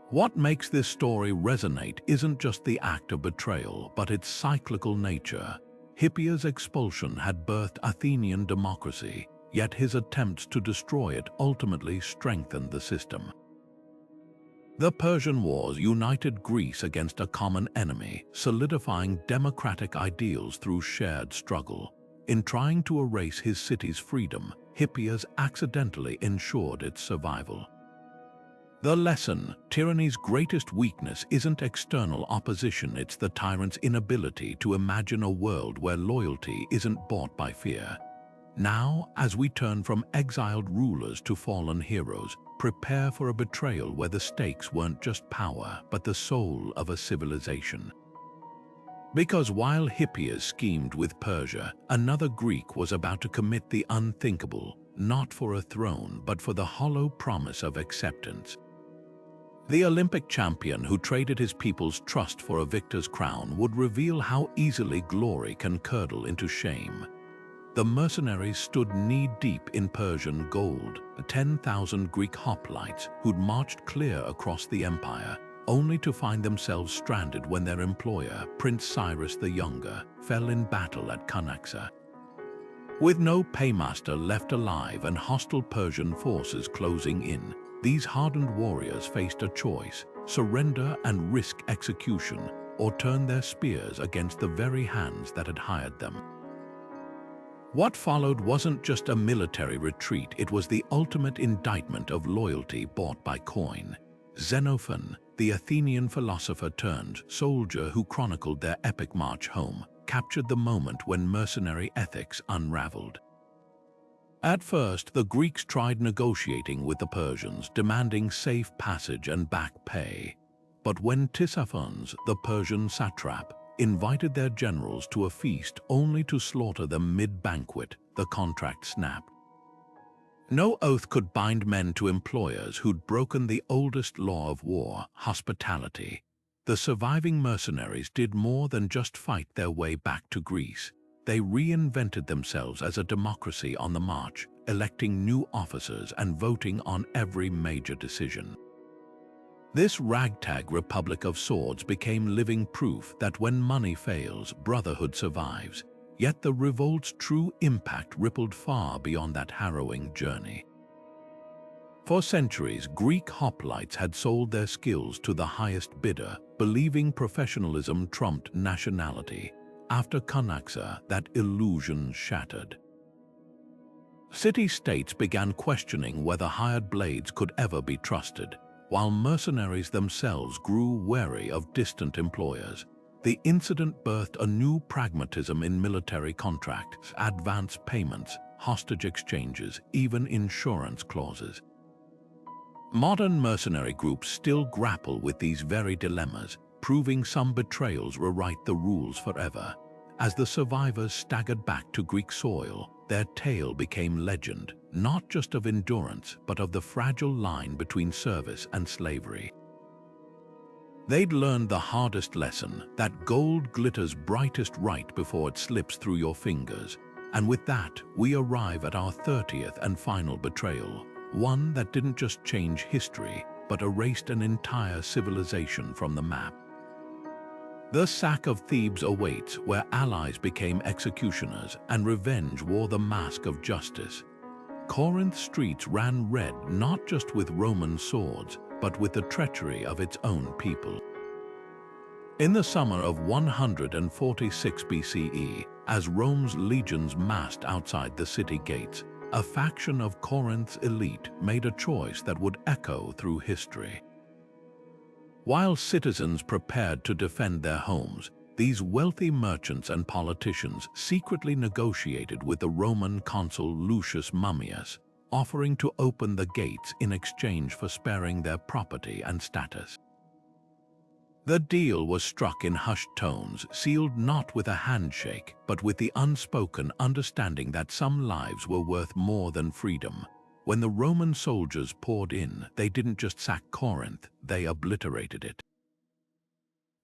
What makes this story resonate isn't just the act of betrayal, but its cyclical nature. Hippias' expulsion had birthed Athenian democracy, yet his attempts to destroy it ultimately strengthened the system. The Persian Wars united Greece against a common enemy, solidifying democratic ideals through shared struggle. In trying to erase his city's freedom, Hippias accidentally ensured its survival. The lesson: tyranny's greatest weakness isn't external opposition, it's the tyrant's inability to imagine a world where loyalty isn't bought by fear. Now, as we turn from exiled rulers to fallen heroes, prepare for a betrayal where the stakes weren't just power, but the soul of a civilization. Because while Hippias schemed with Persia, another Greek was about to commit the unthinkable, not for a throne, but for the hollow promise of acceptance. The Olympic champion who traded his people's trust for a victor's crown would reveal how easily glory can curdle into shame. The mercenaries stood knee-deep in Persian gold, 10,000 Greek hoplites who'd marched clear across the empire, only to find themselves stranded when their employer, Prince Cyrus the Younger, fell in battle at Cunaxa. With no paymaster left alive and hostile Persian forces closing in, these hardened warriors faced a choice: surrender and risk execution, or turn their spears against the very hands that had hired them. What followed wasn't just a military retreat, it was the ultimate indictment of loyalty bought by coin. Xenophon, the Athenian philosopher turned soldier who chronicled their epic march home, captured the moment when mercenary ethics unraveled. At first, the Greeks tried negotiating with the Persians, demanding safe passage and back pay. But when Tisiphons, the Persian satrap, invited their generals to a feast only to slaughter them mid-banquet, the contract snapped. No oath could bind men to employers who'd broken the oldest law of war, hospitality. The surviving mercenaries did more than just fight their way back to Greece. They reinvented themselves as a democracy on the march, electing new officers and voting on every major decision. This ragtag republic of swords became living proof that when money fails, brotherhood survives. Yet the revolt's true impact rippled far beyond that harrowing journey. For centuries, Greek hoplites had sold their skills to the highest bidder, believing professionalism trumped nationality. After Cunaxa, that illusion shattered. City-states began questioning whether hired blades could ever be trusted, while mercenaries themselves grew wary of distant employers. The incident birthed a new pragmatism in military contracts, advance payments, hostage exchanges, even insurance clauses. Modern mercenary groups still grapple with these very dilemmas, proving some betrayals rewrite the rules forever. As the survivors staggered back to Greek soil, their tale became legend, not just of endurance, but of the fragile line between service and slavery. They'd learned the hardest lesson, that gold glitters brightest right before it slips through your fingers. And with that, we arrive at our 30th and final betrayal, one that didn't just change history, but erased an entire civilization from the map. The sack of Thebes awaits, where allies became executioners and revenge wore the mask of justice. Corinth's streets ran red not just with Roman swords, but with the treachery of its own people. In the summer of 146 BCE, as Rome's legions massed outside the city gates, a faction of Corinth's elite made a choice that would echo through history. While citizens prepared to defend their homes, these wealthy merchants and politicians secretly negotiated with the Roman consul Lucius Mummius, offering to open the gates in exchange for sparing their property and status. The deal was struck in hushed tones, sealed not with a handshake, but with the unspoken understanding that some lives were worth more than freedom. When the Roman soldiers poured in, they didn't just sack Corinth, they obliterated it.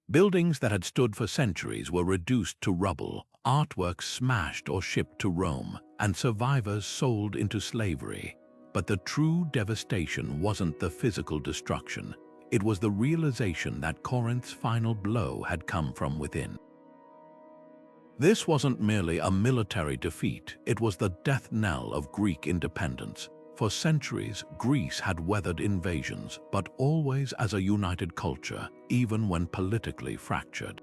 Buildings that had stood for centuries were reduced to rubble, artworks smashed or shipped to Rome, and survivors sold into slavery. But the true devastation wasn't the physical destruction. It was the realization that Corinth's final blow had come from within. This wasn't merely a military defeat, it was the death knell of Greek independence. For centuries, Greece had weathered invasions, but always as a united culture, even when politically fractured.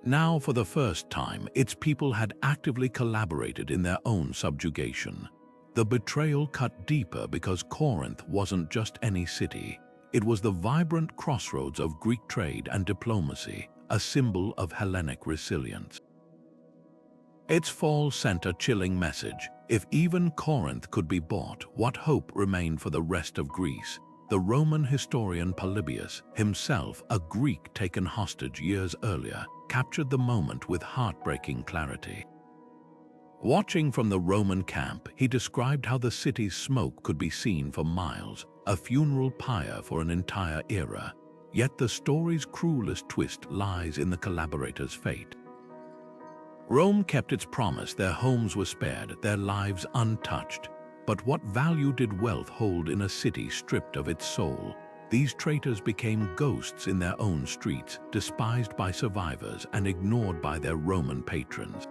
Now, for the first time, its people had actively collaborated in their own subjugation. The betrayal cut deeper because Corinth wasn't just any city. It was the vibrant crossroads of Greek trade and diplomacy, a symbol of Hellenic resilience. Its fall sent a chilling message. If even Corinth could be bought, what hope remained for the rest of Greece? The Roman historian Polybius, himself a Greek taken hostage years earlier, captured the moment with heartbreaking clarity. Watching from the Roman camp, he described how the city's smoke could be seen for miles, a funeral pyre for an entire era. Yet the story's cruelest twist lies in the collaborators' fate. Rome kept its promise, their homes were spared, their lives untouched. But what value did wealth hold in a city stripped of its soul? These traitors became ghosts in their own streets, despised by survivors and ignored by their Roman patrons.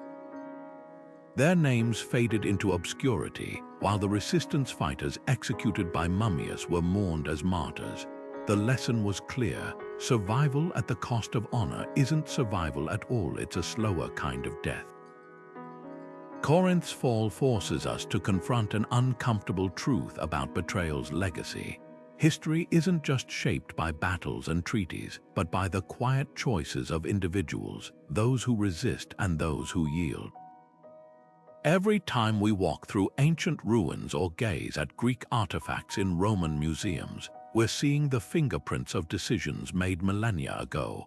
Their names faded into obscurity, while the resistance fighters executed by Mummius were mourned as martyrs. The lesson was clear: survival at the cost of honor isn't survival at all, it's a slower kind of death. Corinth's fall forces us to confront an uncomfortable truth about betrayal's legacy. History isn't just shaped by battles and treaties, but by the quiet choices of individuals, those who resist and those who yield. Every time we walk through ancient ruins or gaze at Greek artifacts in Roman museums, we're seeing the fingerprints of decisions made millennia ago.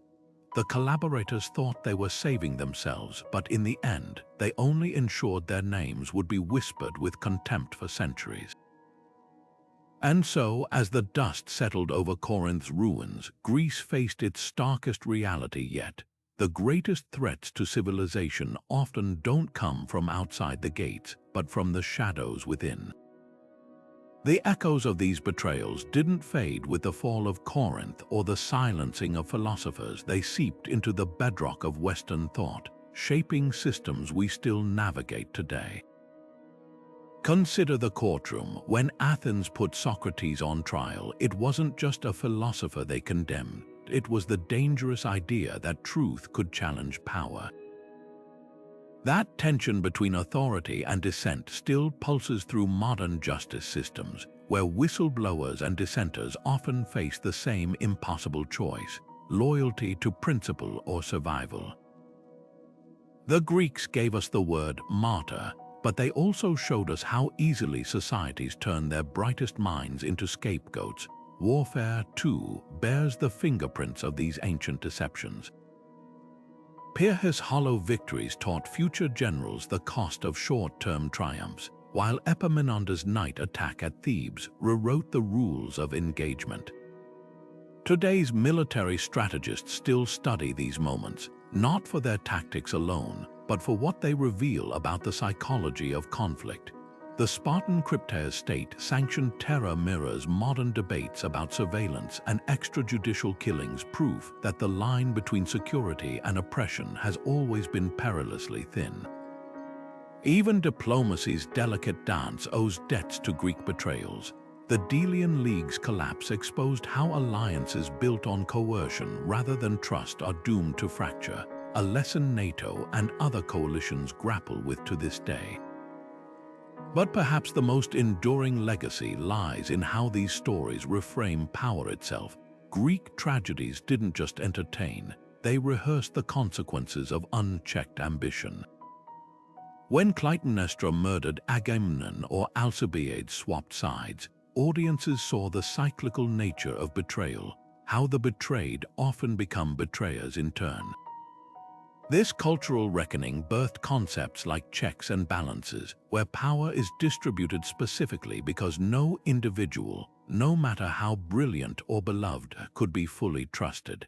The collaborators thought they were saving themselves, but in the end, they only ensured their names would be whispered with contempt for centuries. And so, as the dust settled over Corinth's ruins, Greece faced its starkest reality yet. The greatest threats to civilization often don't come from outside the gates, but from the shadows within. The echoes of these betrayals didn't fade with the fall of Corinth or the silencing of philosophers. They seeped into the bedrock of Western thought, shaping systems we still navigate today. Consider the courtroom. When Athens put Socrates on trial, it wasn't just a philosopher they condemned. It was the dangerous idea that truth could challenge power. That tension between authority and dissent still pulses through modern justice systems, where whistleblowers and dissenters often face the same impossible choice: loyalty to principle or survival. The Greeks gave us the word martyr, but they also showed us how easily societies turn their brightest minds into scapegoats. Warfare, too, bears the fingerprints of these ancient deceptions. Pyrrhus' hollow victories taught future generals the cost of short-term triumphs, while Epaminondas' night attack at Thebes rewrote the rules of engagement. Today's military strategists still study these moments, not for their tactics alone, but for what they reveal about the psychology of conflict. The Spartan cryptase state-sanctioned terror mirrors modern debates about surveillance and extrajudicial killings, proof that the line between security and oppression has always been perilously thin. Even diplomacy's delicate dance owes debts to Greek betrayals. The Delian League's collapse exposed how alliances built on coercion rather than trust are doomed to fracture, a lesson NATO and other coalitions grapple with to this day. But perhaps the most enduring legacy lies in how these stories reframe power itself. Greek tragedies didn't just entertain, they rehearsed the consequences of unchecked ambition. When Clytemnestra murdered Agamemnon or Alcibiades swapped sides, audiences saw the cyclical nature of betrayal, how the betrayed often become betrayers in turn. This cultural reckoning birthed concepts like checks and balances, where power is distributed specifically because no individual, no matter how brilliant or beloved, could be fully trusted.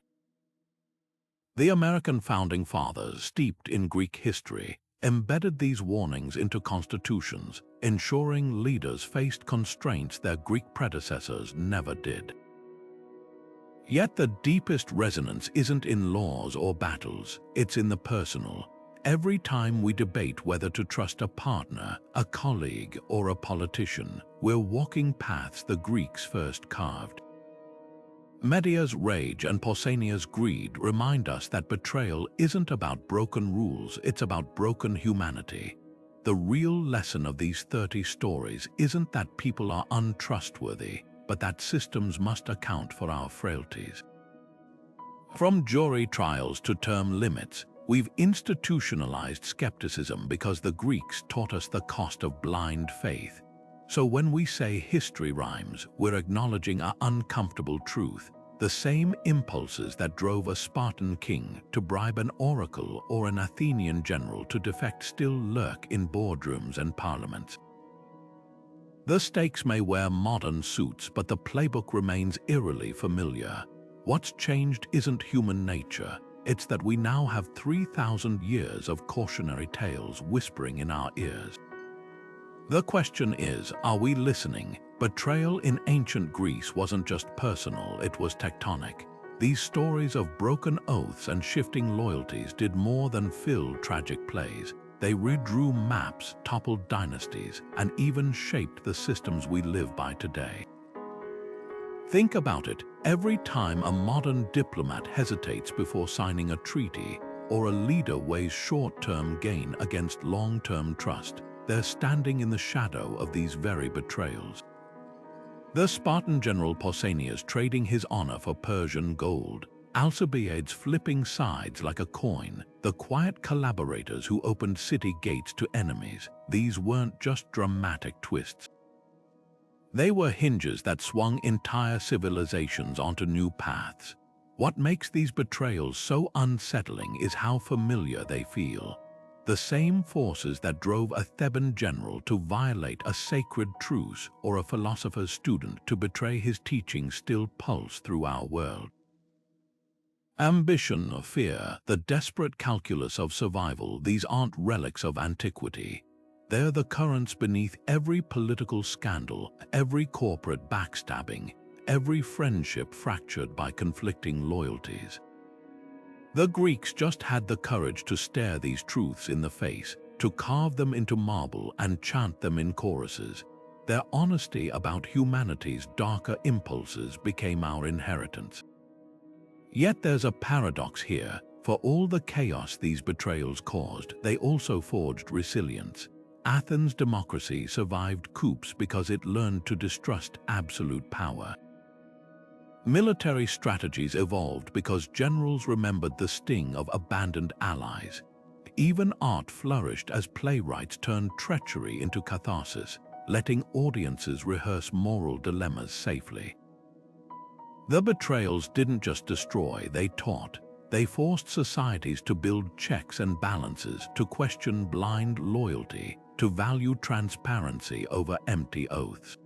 The American founding fathers, steeped in Greek history, embedded these warnings into constitutions, ensuring leaders faced constraints their Greek predecessors never did. Yet the deepest resonance isn't in laws or battles, it's in the personal. Every time we debate whether to trust a partner, a colleague, or a politician, we're walking paths the Greeks first carved. Medea's rage and Pausanias' greed remind us that betrayal isn't about broken rules, it's about broken humanity. The real lesson of these 30 stories isn't that people are untrustworthy, but that systems must account for our frailties. From jury trials to term limits, we've institutionalized skepticism because the Greeks taught us the cost of blind faith. So when we say history rhymes, we're acknowledging an uncomfortable truth. The same impulses that drove a Spartan king to bribe an oracle or an Athenian general to defect still lurk in boardrooms and parliaments. The stakes may wear modern suits, but the playbook remains eerily familiar. What's changed isn't human nature, it's that we now have 3,000 years of cautionary tales whispering in our ears. The question is, are we listening? Betrayal in ancient Greece wasn't just personal, it was tectonic. These stories of broken oaths and shifting loyalties did more than fill tragic plays. They redrew maps, toppled dynasties, and even shaped the systems we live by today. Think about it. Every time a modern diplomat hesitates before signing a treaty, or a leader weighs short-term gain against long-term trust, they're standing in the shadow of these very betrayals. The Spartan general Pausanias trading his honor for Persian gold, Alcibiades flipping sides like a coin, the quiet collaborators who opened city gates to enemies, these weren't just dramatic twists. They were hinges that swung entire civilizations onto new paths. What makes these betrayals so unsettling is how familiar they feel. The same forces that drove a Theban general to violate a sacred truce or a philosopher's student to betray his teaching still pulse through our world. Ambition, fear, the desperate calculus of survival, these aren't relics of antiquity. They're the currents beneath every political scandal, every corporate backstabbing, every friendship fractured by conflicting loyalties. The Greeks just had the courage to stare these truths in the face, to carve them into marble and chant them in choruses. Their honesty about humanity's darker impulses became our inheritance. Yet there's a paradox here. For all the chaos these betrayals caused, they also forged resilience. Athens' democracy survived coups because it learned to distrust absolute power. Military strategies evolved because generals remembered the sting of abandoned allies. Even art flourished as playwrights turned treachery into catharsis, letting audiences rehearse moral dilemmas safely. The betrayals didn't just destroy, they taught. They forced societies to build checks and balances, to question blind loyalty, to value transparency over empty oaths.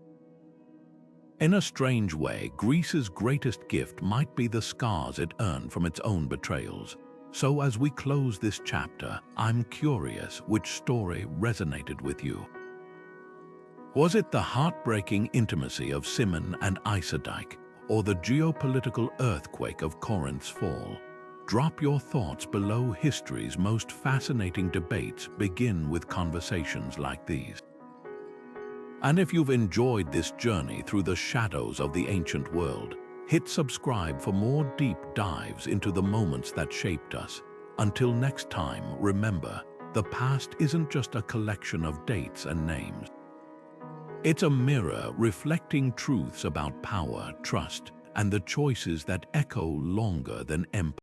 In a strange way, Greece's greatest gift might be the scars it earned from its own betrayals. So as we close this chapter, I'm curious which story resonated with you. Was it the heartbreaking intimacy of Cimon and Isidike, or the geopolitical earthquake of Corinth's fall? Drop your thoughts below. History's most fascinating debates begin with conversations like these. And if you've enjoyed this journey through the shadows of the ancient world, hit subscribe for more deep dives into the moments that shaped us. Until next time, remember, the past isn't just a collection of dates and names. It's a mirror reflecting truths about power, trust, and the choices that echo longer than empire.